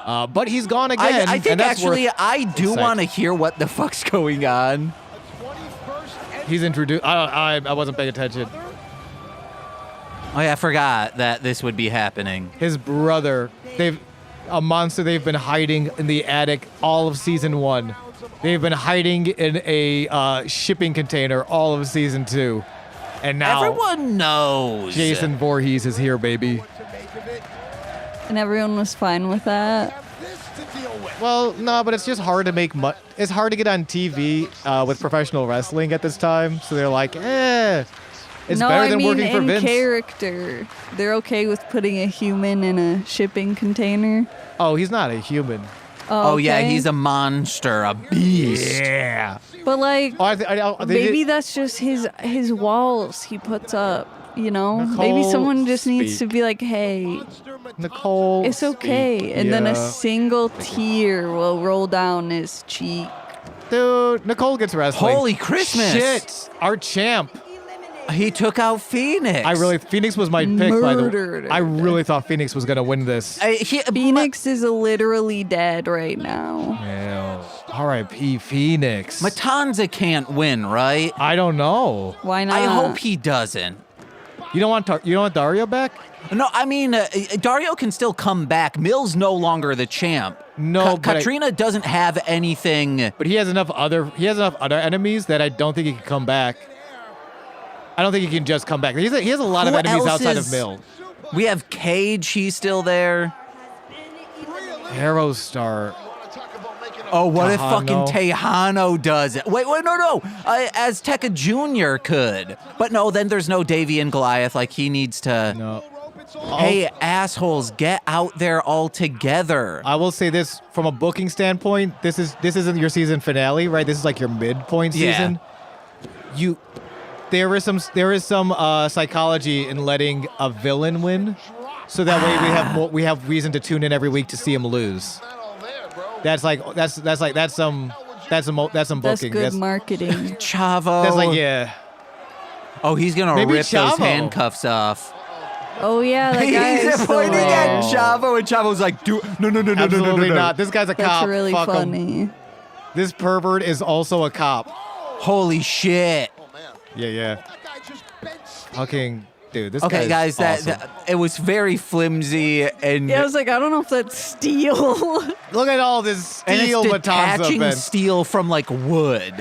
But he's gone again. I think and that's actually worth I do insight. want to hear what the fuck's going on. He's introduced. I wasn't paying attention. Oh yeah, I forgot that this would be happening. His brother, a monster they've been hiding in the attic all of season 1. They've been hiding in a shipping container all of season 2. And now Everyone knows. Jason Voorhees is here, baby. And everyone was fine with that. Well, no, but it's just hard to make it's hard to get on TV with professional wrestling at this time. So they're like, it's no, better I than mean working for in Vince. character. They're okay with putting a human in a shipping container. Oh, he's not a human. Oh yeah, okay. he's a monster, a beast. Yeah. But like, They maybe did- that's just his walls he puts up. You know, maybe Nicole, someone just needs to speak. be like, hey, Nicole. it's okay. speak. And then a Yeah. single tear will roll down his cheek. Dude, Nicole gets wrestling. Holy Christmas. Shit, our champ. He took out Phoenix. Phoenix was my pick, by the way. Murdered I her. really thought Phoenix was gonna win this. Phoenix is literally dead right now. Yeah. R.I.P. Phoenix. Matanza can't win, right? I don't know. Why not? I hope he doesn't. You don't want Dario back? No, I mean, Dario can still come back. Mill's no longer the champ. No, but Katrina doesn't have anything. But he has enough other enemies that I don't think he can come back. I don't think he can just come back. He has a lot of Who enemies else outside is- of Mill. We have Cage, he's still there. Aerostar. Oh, what if Tejano. fucking Tejano does it? Wait, no. Azteca Jr. could. But no, then there's no Davy and Goliath. Like, he needs to... No. Hey, assholes, get out there all together. I will say this from a booking standpoint. This isn't your season finale, right? This is like your midpoint Yeah. season. There is some psychology in letting a villain win, so that way we have reason to tune in every week to see him lose. That's some booking. That's good marketing. Chavo. That's like, yeah. Oh, he's gonna Maybe rip those Chavo. handcuffs off. Oh yeah, that guy is He's still pointing there. at Chavo, and Chavo's like, no. Absolutely not. This guy's a That's cop. really Fuck him. funny. This pervert is also a cop. Holy shit. Yeah. Fucking dude, this Okay, guy's guys, awesome. that it was very flimsy and Yeah, I was like, I don't know if that's steel. Look at all this and steel it's Matanza detaching Ben. steel from like wood.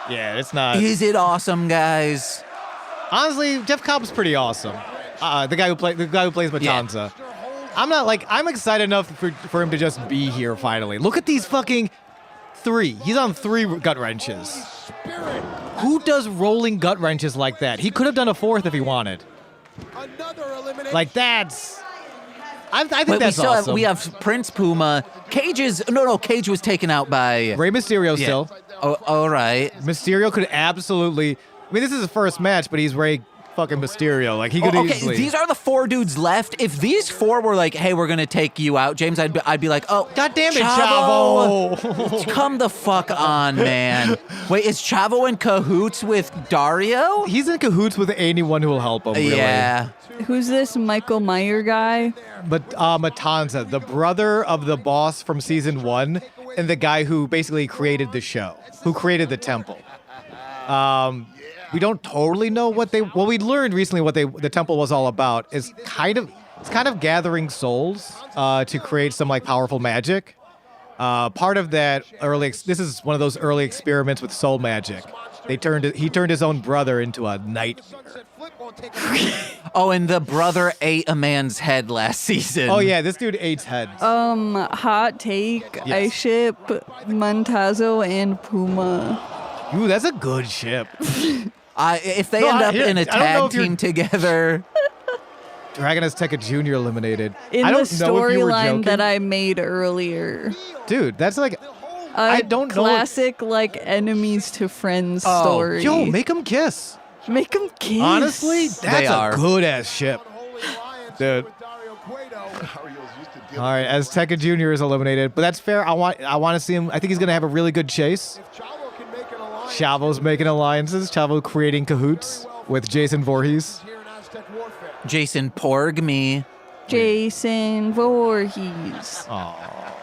Yeah, it's not. Is it awesome, guys? Honestly, Jeff Cobb's pretty awesome. The guy who plays Matanza. I'm excited enough for him to just be here finally. Look at these fucking 3. He's on 3 gut wrenches. Who does rolling gut wrenches like that? He could have done a 4th if he wanted. Like that's. I think But that's awesome. we have Prince Puma. Cage was taken out by Rey Mysterio Yeah. still. Oh, all right. Mysterio could absolutely. I mean, this is his first match, but he's Rey fucking Mysterio. Like he could Okay, easily. these are the 4 dudes left. If these 4 were like, "Hey, we're gonna take you out," James, I'd be like, "Oh, God damn it, Chavo! Chavo! Come the fuck on, man." Wait, is Chavo in cahoots with Dario? He's in cahoots with anyone who will help him. Really. Yeah. Who's this Michael Meyer guy? But Matanza, the brother of the boss from season 1, and the guy who basically created the show, who created the temple. We don't totally know what we learned recently what the temple was all about. It's kind of gathering souls to create some like powerful magic. Part of that this is one of those early experiments with soul magic. He turned his own brother into a nightmare. Oh, and the brother ate a man's head last season. Oh yeah, this dude ate heads. Hot take. Yes. I ship Montazo and Puma. Ooh, that's a good ship. If they No, end up here, in a I don't know tag if you're- team together, Dragon Azteca Jr. eliminated. In I the don't know if you were storyline joking. that I made earlier. Dude, that's like... I don't know. Classic, like, enemies to friends story. Yo, make them kiss. Make them kiss. Honestly, that's a good-ass ship. Dude. All right, Azteca Jr. is eliminated, but that's fair. I want to see him. I think he's gonna have a really good chase. Chavo's making alliances. Chavo creating cahoots with Jason Voorhees. Jason Porg me. Jason Voorhees. Aw.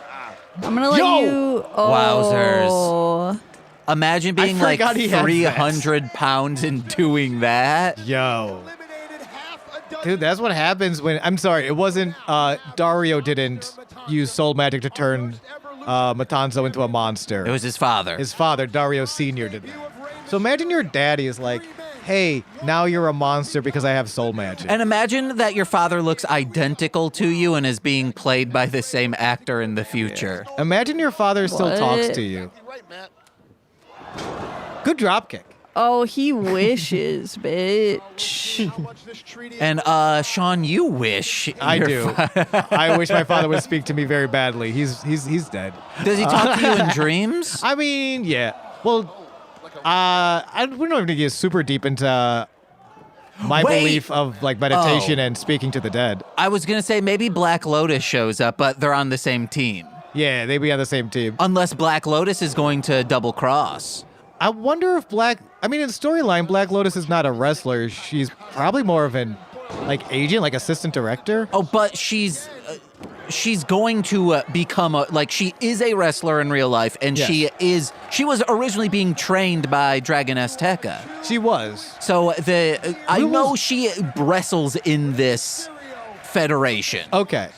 I'm gonna let you. Oh. Wowzers. Imagine being like forgot he had 300 pounds and doing that. Yo. Dude, that's what happens when... I'm sorry, it wasn't... Dario didn't use soul magic to turn Matanza into a monster. It was his father. His father, Dario Sr. did that. So imagine your daddy is like, hey, now you're a monster because I have soul magic. And imagine that your father looks identical to you and is being played by the same actor in the future. Imagine your father still What? talks to you. Good dropkick. Oh, he wishes, bitch. And Sean, you wish I your do. I wish my father would speak to me very badly. He's dead. Does he talk to you in dreams? I mean, yeah. Well, we don't have to get super deep into my Wait. belief of like meditation and speaking to the dead. I was going to say maybe Black Lotus shows up, but they're on the same team. Yeah, they be on the same team. Unless Black Lotus is going to double cross. I wonder if in storyline, Black Lotus is not a wrestler. She's probably more of an like agent, like assistant director. Oh, but she's going to become she is a wrestler in real life, and Yes. she was originally being trained by Dragon Azteca. She was. So I know she wrestles in this federation. Okay.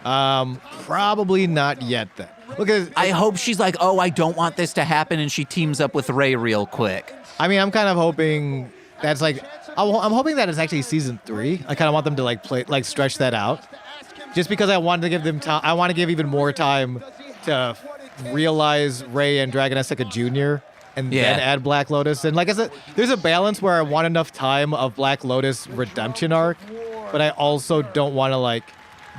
Probably not yet then. Because I hope she's like, oh, I don't want this to happen, and she teams up with Ray real quick. I mean, I'm kind of hoping that's like I'm hoping that it's actually season 3. I kind of want them to stretch that out, just because I wanted to give them time. I want to give even more time to realize Ray and Dragon Azteca Jr. and then add Black Lotus. And like I said, there's a balance where I want enough time of Black Lotus redemption arc, but I also don't want to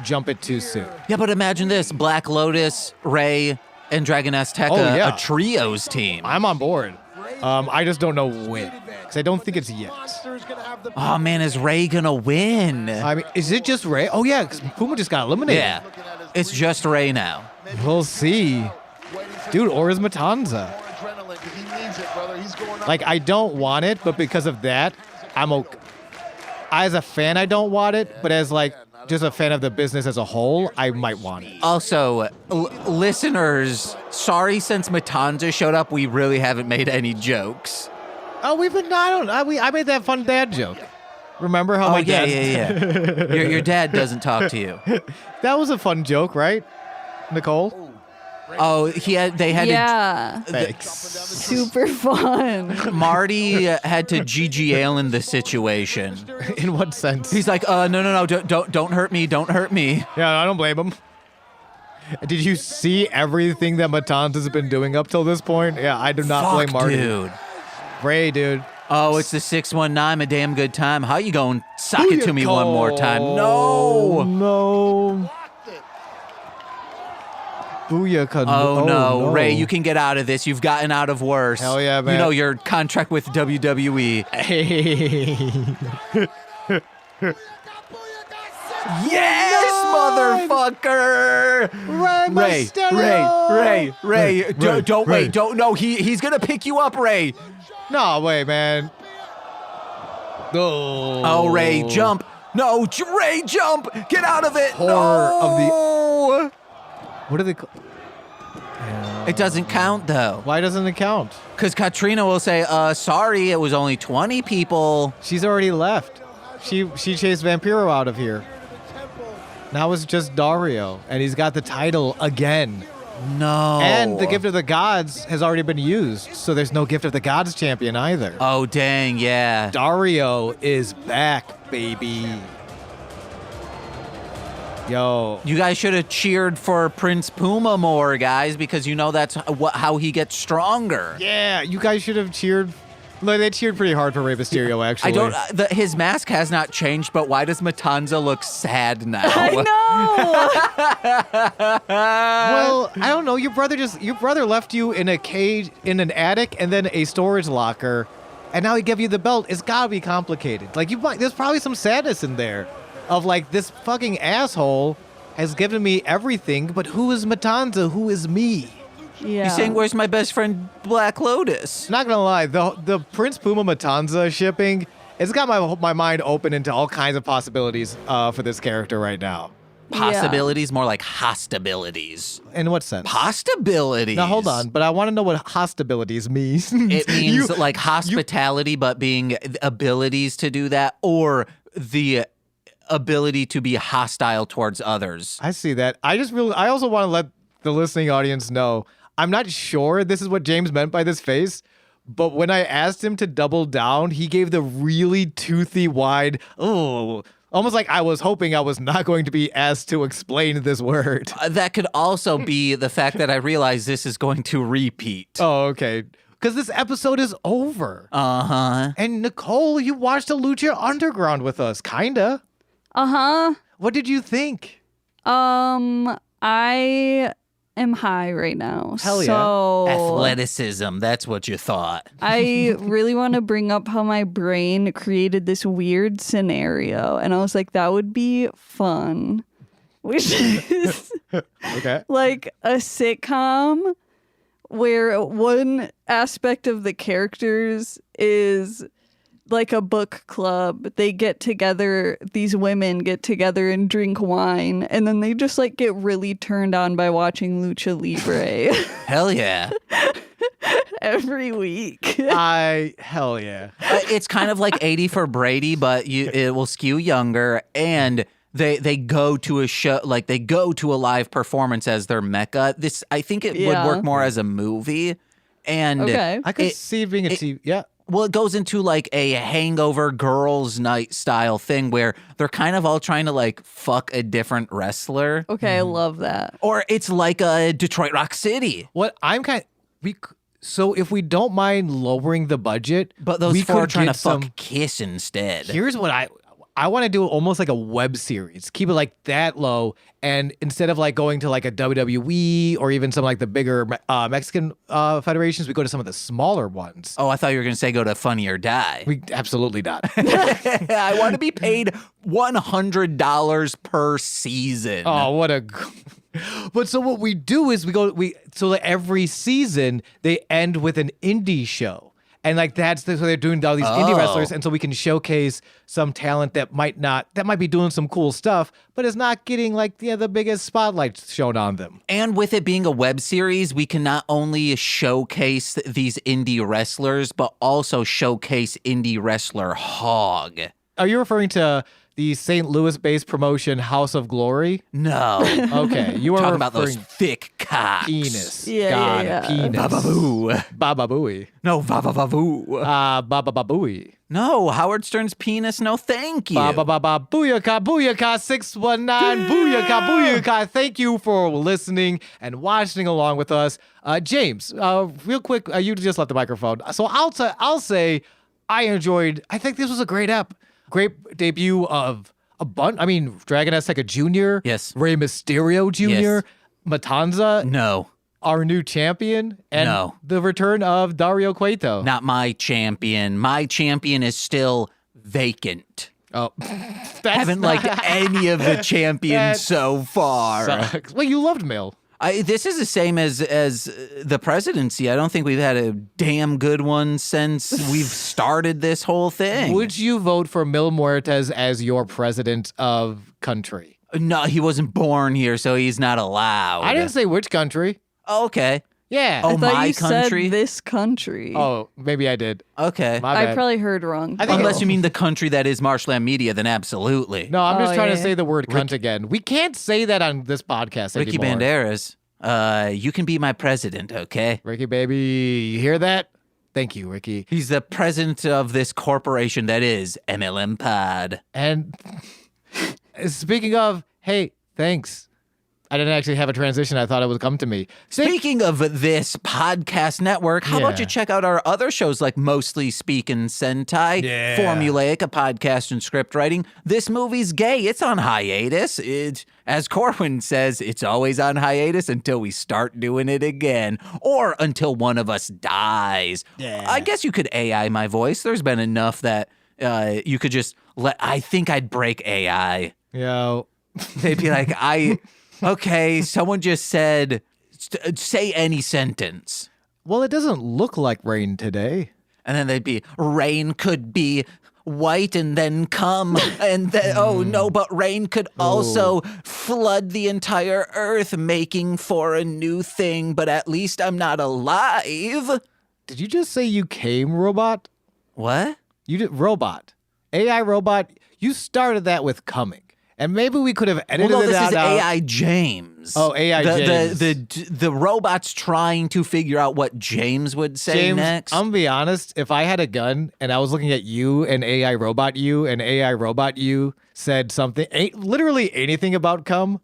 jump it too soon. Yeah, but imagine this: Black Lotus, Ray, and Dragon Azteca, a trios team. I'm on board. I just don't know when, because I don't think it's yet. Oh man, is Ray gonna win? I mean, is it just Ray? Oh yeah, because Puma just got eliminated. Yeah, it's just Ray now. We'll see. Dude, or is Matanza? I don't want it, but because of that, I'm okay. As a fan, I don't want it, but as just a fan of the business as a whole, I might want it. Also, listeners, sorry since Matanza showed up, we really haven't made any jokes. Oh, I made that fun dad joke. Remember how my dad... Yeah. your dad doesn't talk to you. That was a fun joke, right, Nicole? Oh, they had Yeah. Thanks. Super fun. Marty had to GG Allen the situation. In what sense? He's like, no, don't hurt me, don't hurt me. Yeah, I don't blame him. Did you see everything that Matanza's been doing up till this point? Yeah, I do not blame Marty. Dude. Ray, dude. Oh, it's the 619, a damn good time. How you going? Sock it to me one more time. Oh, No. no. Booyaka. Oh, no. Ray, you can get out of this. You've gotten out of worse. Hell yeah, man. You know your contract with WWE. Hey. Yes, motherfucker! Ray, don't wait. Don't, no, he's gonna pick you up, Ray. No, wait, man. Oh, Ray, jump. No, Ray, jump. Get out of it. Horror of the... What do they call? It doesn't count, though. Why doesn't it count? Because Katrina will say, sorry, it was only 20 people. She's already left. She chased Vampiro out of here. Now it's just Dario, and he's got the title again. No. And the Gift of the Gods has already been used, so there's no Gift of the Gods champion either. Oh, dang, yeah. Dario is back, baby. Yo. You guys should have cheered for Prince Puma more, guys, because you know that's how he gets stronger. Yeah, you guys should have cheered No, they cheered pretty hard for Rey Mysterio, actually. I don't. His mask has not changed, but why does Matanza look sad now? I know. Well, I don't know. Your brother left you in a cage, in an attic, and then a storage locker, and now he gave you the belt. It's gotta be complicated. Like there's probably some sadness in there, of like this fucking asshole has given me everything, but who is Matanza? Who is me? Yeah. He's saying, "Where's my best friend Black Lotus?" Not gonna lie, the Prince Puma Matanza shipping, it's got my mind open into all kinds of possibilities for this character right now. Possibilities, more like hostilities. In what sense? Hostilities. Now hold on, but I want to know what hostilities means. It means like hospitality, but being abilities to do that, or the ability to be hostile towards others. I see that. I also want to let the listening audience know, I'm not sure this is what James meant by this face, but when I asked him to double down, he gave the really toothy wide, almost like I was hoping I was not going to be asked to explain this word. That could also be the fact that I realize this is going to repeat. Oh, okay. Because this episode is over. Uh-huh. And Nicole, you watched a Lucha Underground with us, kinda. Uh-huh. What did you think? I am high right now. Hell yeah. So Athleticism, that's what you thought. I really want to bring up how my brain created this weird scenario. And I was like, that would be fun. Which is Okay. like a sitcom where one aspect of the characters is like a book club. They get together, these women get together and drink wine, and then they just like get really turned on by watching Lucha Libre Hell yeah. every week. Hell yeah. It's kind of like 80 for Brady, but it will skew younger, and they go to a show, like they go to a live performance as their mecca. This, I think it would work more as a movie. And Okay. I could see it being a TV. Yeah. well, it goes into like a hangover girls' night style thing where they're kind of all trying to like fuck a different wrestler. Okay, I love that. Or it's like a Detroit Rock City. What I'm kind of, so if we don't mind lowering the budget, But those we four are could trying to get some. fuck Kiss instead. Here's what I want to do almost like a web series. Keep it like that low, and instead of like going to like a WWE or even some like the bigger Mexican federations, we go to some of the smaller ones. Oh, I thought you were going to say go to Funny or Die. We absolutely not. I want to be paid $100 per season. Oh, what a. But so what we do is so like every season they end with an indie show. And like so they're doing all these indie wrestlers, and so we can showcase some talent that might be doing some cool stuff, but is not getting like the biggest spotlight shown on them. And with it being a web series, we can not only showcase these indie wrestlers, but also showcase indie wrestler Hog. Are you referring to the St. Louis-based promotion House of Glory? No. Okay, you are Talking about those referring thick cocks. penis. Yeah, God, yeah. penis. Bababoo. Baba Booey. No, vavavavoo. Baba Babooey. No, Howard Stern's penis, no thank you. Baba Baba Booyaka Booyaka 619 Booyaka Booyaka. Thank you for listening and watching along with us. James, real quick, you just left the microphone. So I'll say I think this was a great Great debut of a bunch. I mean, Dragon Azteca Jr. Yes. Rey Mysterio Jr. Yes. Matanza. No, Our new champion. And No. the return of Dario Cueto. not my champion. My champion is still vacant. Oh. Haven't liked any of the champions That so far. Sucks. Well, you loved Mill. This is the same as the presidency. I don't think we've had a damn good one since we've started this whole thing. Would you vote for Mil Muertes as your president of country? No, he wasn't born here, so he's not allowed. I didn't say which country. Oh, okay. Yeah. Oh, I thought my you country? said this country. Oh, maybe I did. Okay. My bad. I probably heard wrong. I think Unless you mean the country that is Marshland Media, then absolutely. No, I'm just Oh, trying to yeah. say the word cunt again. We can't say that on this podcast Ricky anymore. Banderas, you can be my president, okay? Ricky, baby, you hear that? Thank you, Ricky. He's the president of this corporation that is MLM Pod. And speaking of, hey, thanks. I didn't actually have a transition. I thought it would come to me. Speaking of this podcast network, how about Yeah. you check out our other shows like Mostly Speakin' Sentai, Yeah. Formulaic, a podcast and script writing. This movie's gay. It's on hiatus. As Corwin says, it's always on hiatus until we start doing it again or until one of us dies. Yeah. I guess you could AI my voice. There's been enough that you could just I think I'd break AI. Yo. They'd be like, okay, someone just said, say any sentence. Well, it doesn't look like rain today. And then they'd be, rain could be white and then come. And then, oh no, but rain could also flood the entire earth, making for a new thing. But at least I'm not alive. Did you just say you came, robot? What? You did robot. AI robot. You started that with coming. And maybe we could have edited Well, no, it this out. is AI James. Oh, AI James. The robot's trying to figure out what James would say James, next. I'm gonna be honest. If I had a gun and I was looking at you and AI robot you said something, literally anything about cum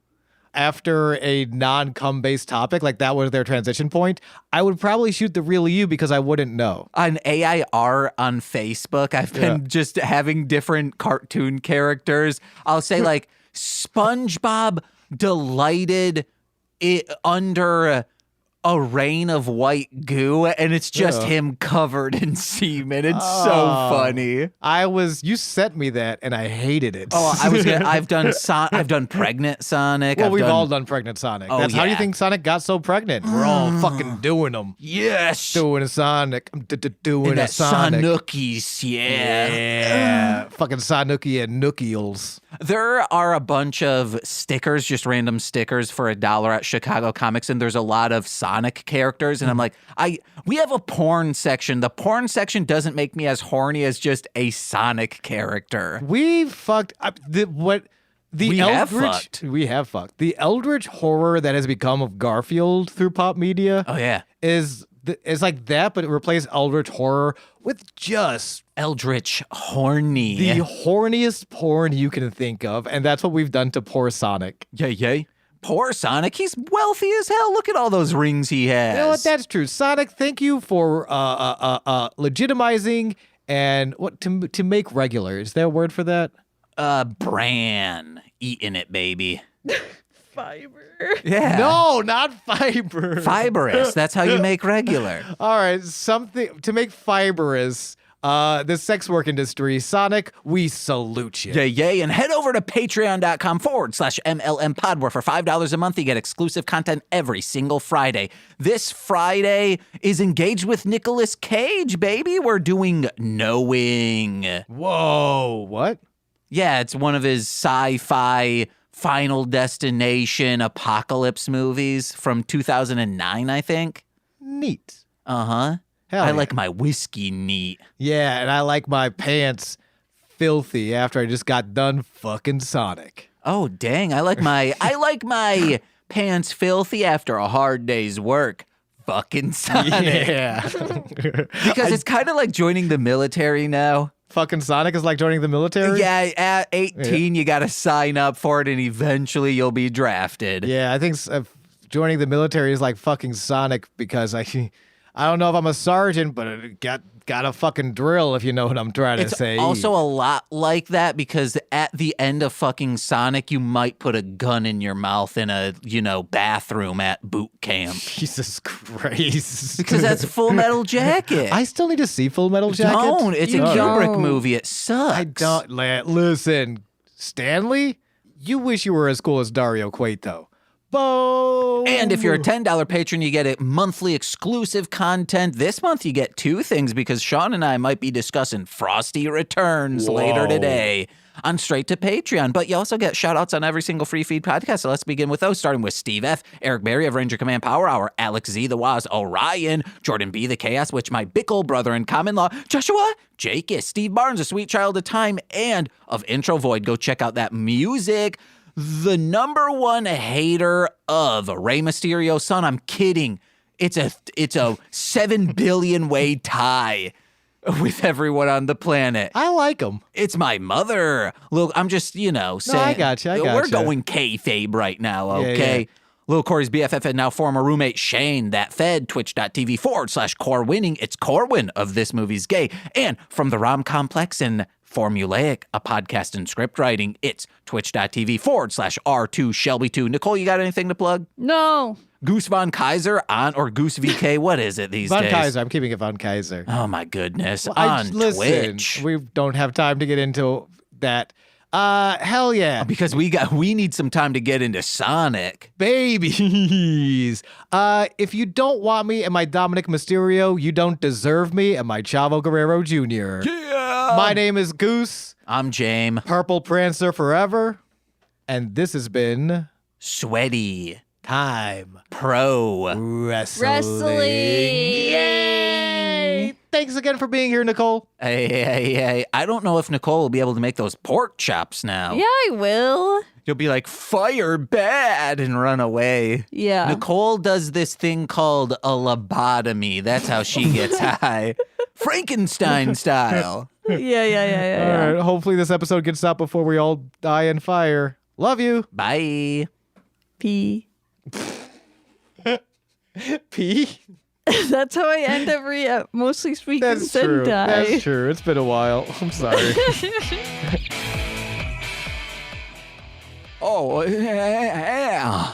after a non-cum based topic, like that was their transition point, I would probably shoot the real you because I wouldn't know. On AIR on Facebook, I've been just having different cartoon characters. I'll say like SpongeBob delighted under a rain of white goo, and it's just him covered in semen. It's so funny. You sent me that and I hated it. Oh, I've done pregnant Sonic. Well, we've all done pregnant Sonic. Oh, That's how do you yeah. think Sonic got so pregnant? We're all fucking doing them. Yes. Doing a Sonic. Doing And a that Sonic. Sanookies, yeah. Yeah. Fucking Sanuki and Nookiels. There are a bunch of stickers, just random stickers for $1 at Chicago Comics, and there's a lot of Sonic characters, and I'm like, we have a porn section. The porn section doesn't make me as horny as just a Sonic character. We fucked up We have fucked. We have fucked. The eldritch horror that has become of Garfield through pop media Oh yeah, is like that, but it replaced eldritch horror with just Eldritch horny. the horniest porn you can think of, and that's what we've done to poor Sonic. Yay. Poor Sonic. He's wealthy as hell. Look at all those rings he has. You know what? That's true. Sonic, thank you for legitimizing and what to make regular. Is there a word for that? Bran. Eating it, baby. Fiber. Yeah. No, not fiber. Fibrous. That's how you make regular. All right, something to make fibrous. The sex work industry, Sonic, we salute you. Yay. And head over to patreon.com/MLM where for $5 a month you get exclusive content every single Friday. This Friday is Engaged with Nicolas Cage, baby. We're doing Knowing. Whoa, what? Yeah, it's one of his sci-fi Final Destination apocalypse movies from 2009, I think. Neat. Uh-huh. Hell I yeah. like my whiskey neat. Yeah, and I like my pants filthy after I just got done fucking Sonic. Oh, dang. I like my pants filthy after a hard day's work. Fucking Sonic. Yeah. Because it's kind of like joining the military now. Fucking Sonic is like joining the military? Yeah, at 18, you got to sign up for it, and eventually you'll be drafted. Yeah, I think joining the military is like fucking Sonic because I don't know if I'm a sergeant, but I got a fucking drill, if you know what I'm trying to say. It's also a lot like that because at the end of fucking Sonic, you might put a gun in your mouth in a, bathroom at boot camp. Jesus Christ. Because that's Full Metal Jacket. I still need to see Full Metal Jacket. Don't. It's a You Kubrick don't. movie. It sucks. I don't. Listen, Stanley, you wish you were as cool as Dario Cueto. Boom. And if you're a $10 patron, you get a monthly exclusive content. This month, you get two things because Sean and I might be discussing Frosty Returns later today on Straight to Patreon. But you also get shout outs on every single free feed podcast. So let's begin with those, starting with Steve F., Eric Berry of Ranger Command Power Hour, Alex Z, the Waz, Orion, Jordan B, the Chaos Witch, my Bickle brother in common law, Joshua, Jakus, Steve Barnes, a sweet child of time, and of Intro Void. Go check out that music. The number one hater of Rey Mysterio's son. I'm kidding. It's a 7 billion way tie. with everyone on the planet. I like him. It's my mother. Look, I'm just, saying. I gotcha. We're going kayfabe right now, okay? Yeah. Lil Corey's BFF and now former roommate Shane, that fed, twitch.tv/Corwinning. It's Corwin of This Movie's Gay. And from the Rom Complex and Formulaic, a podcast and script writing, it's twitch.tv/R2Shelby2. Nicole, you got anything to plug? No. Goose Von Kaiser on, or Goose VK, what is it these Von days? Kaiser. I'm keeping it Von Kaiser. Oh my goodness. Listen, Twitch. we don't have time to get into that. Hell yeah. Because we need some time to get into Sonic. Babies. If you don't want me and my Dominic Mysterio, you don't deserve me and my Chavo Guerrero Jr. Yeah. My name is Goose. I'm James. Purple Prancer forever. And this has been Sweaty Time Pro Wrestling. Yay! Thanks again for being here, Nicole. Hey. I don't know if Nicole will be able to make those pork chops now. Yeah, I will. You'll be like, fire bad, and run away. Yeah. Nicole does this thing called a lobotomy. That's how she gets high. Frankenstein style. Yeah. All right. Hopefully this episode gets out before we all die in fire. Love you. Bye. P. P? That's how I end every Mostly Speaking That's true. Sentai. That's true. It's been a while. I'm sorry. Oh, yeah.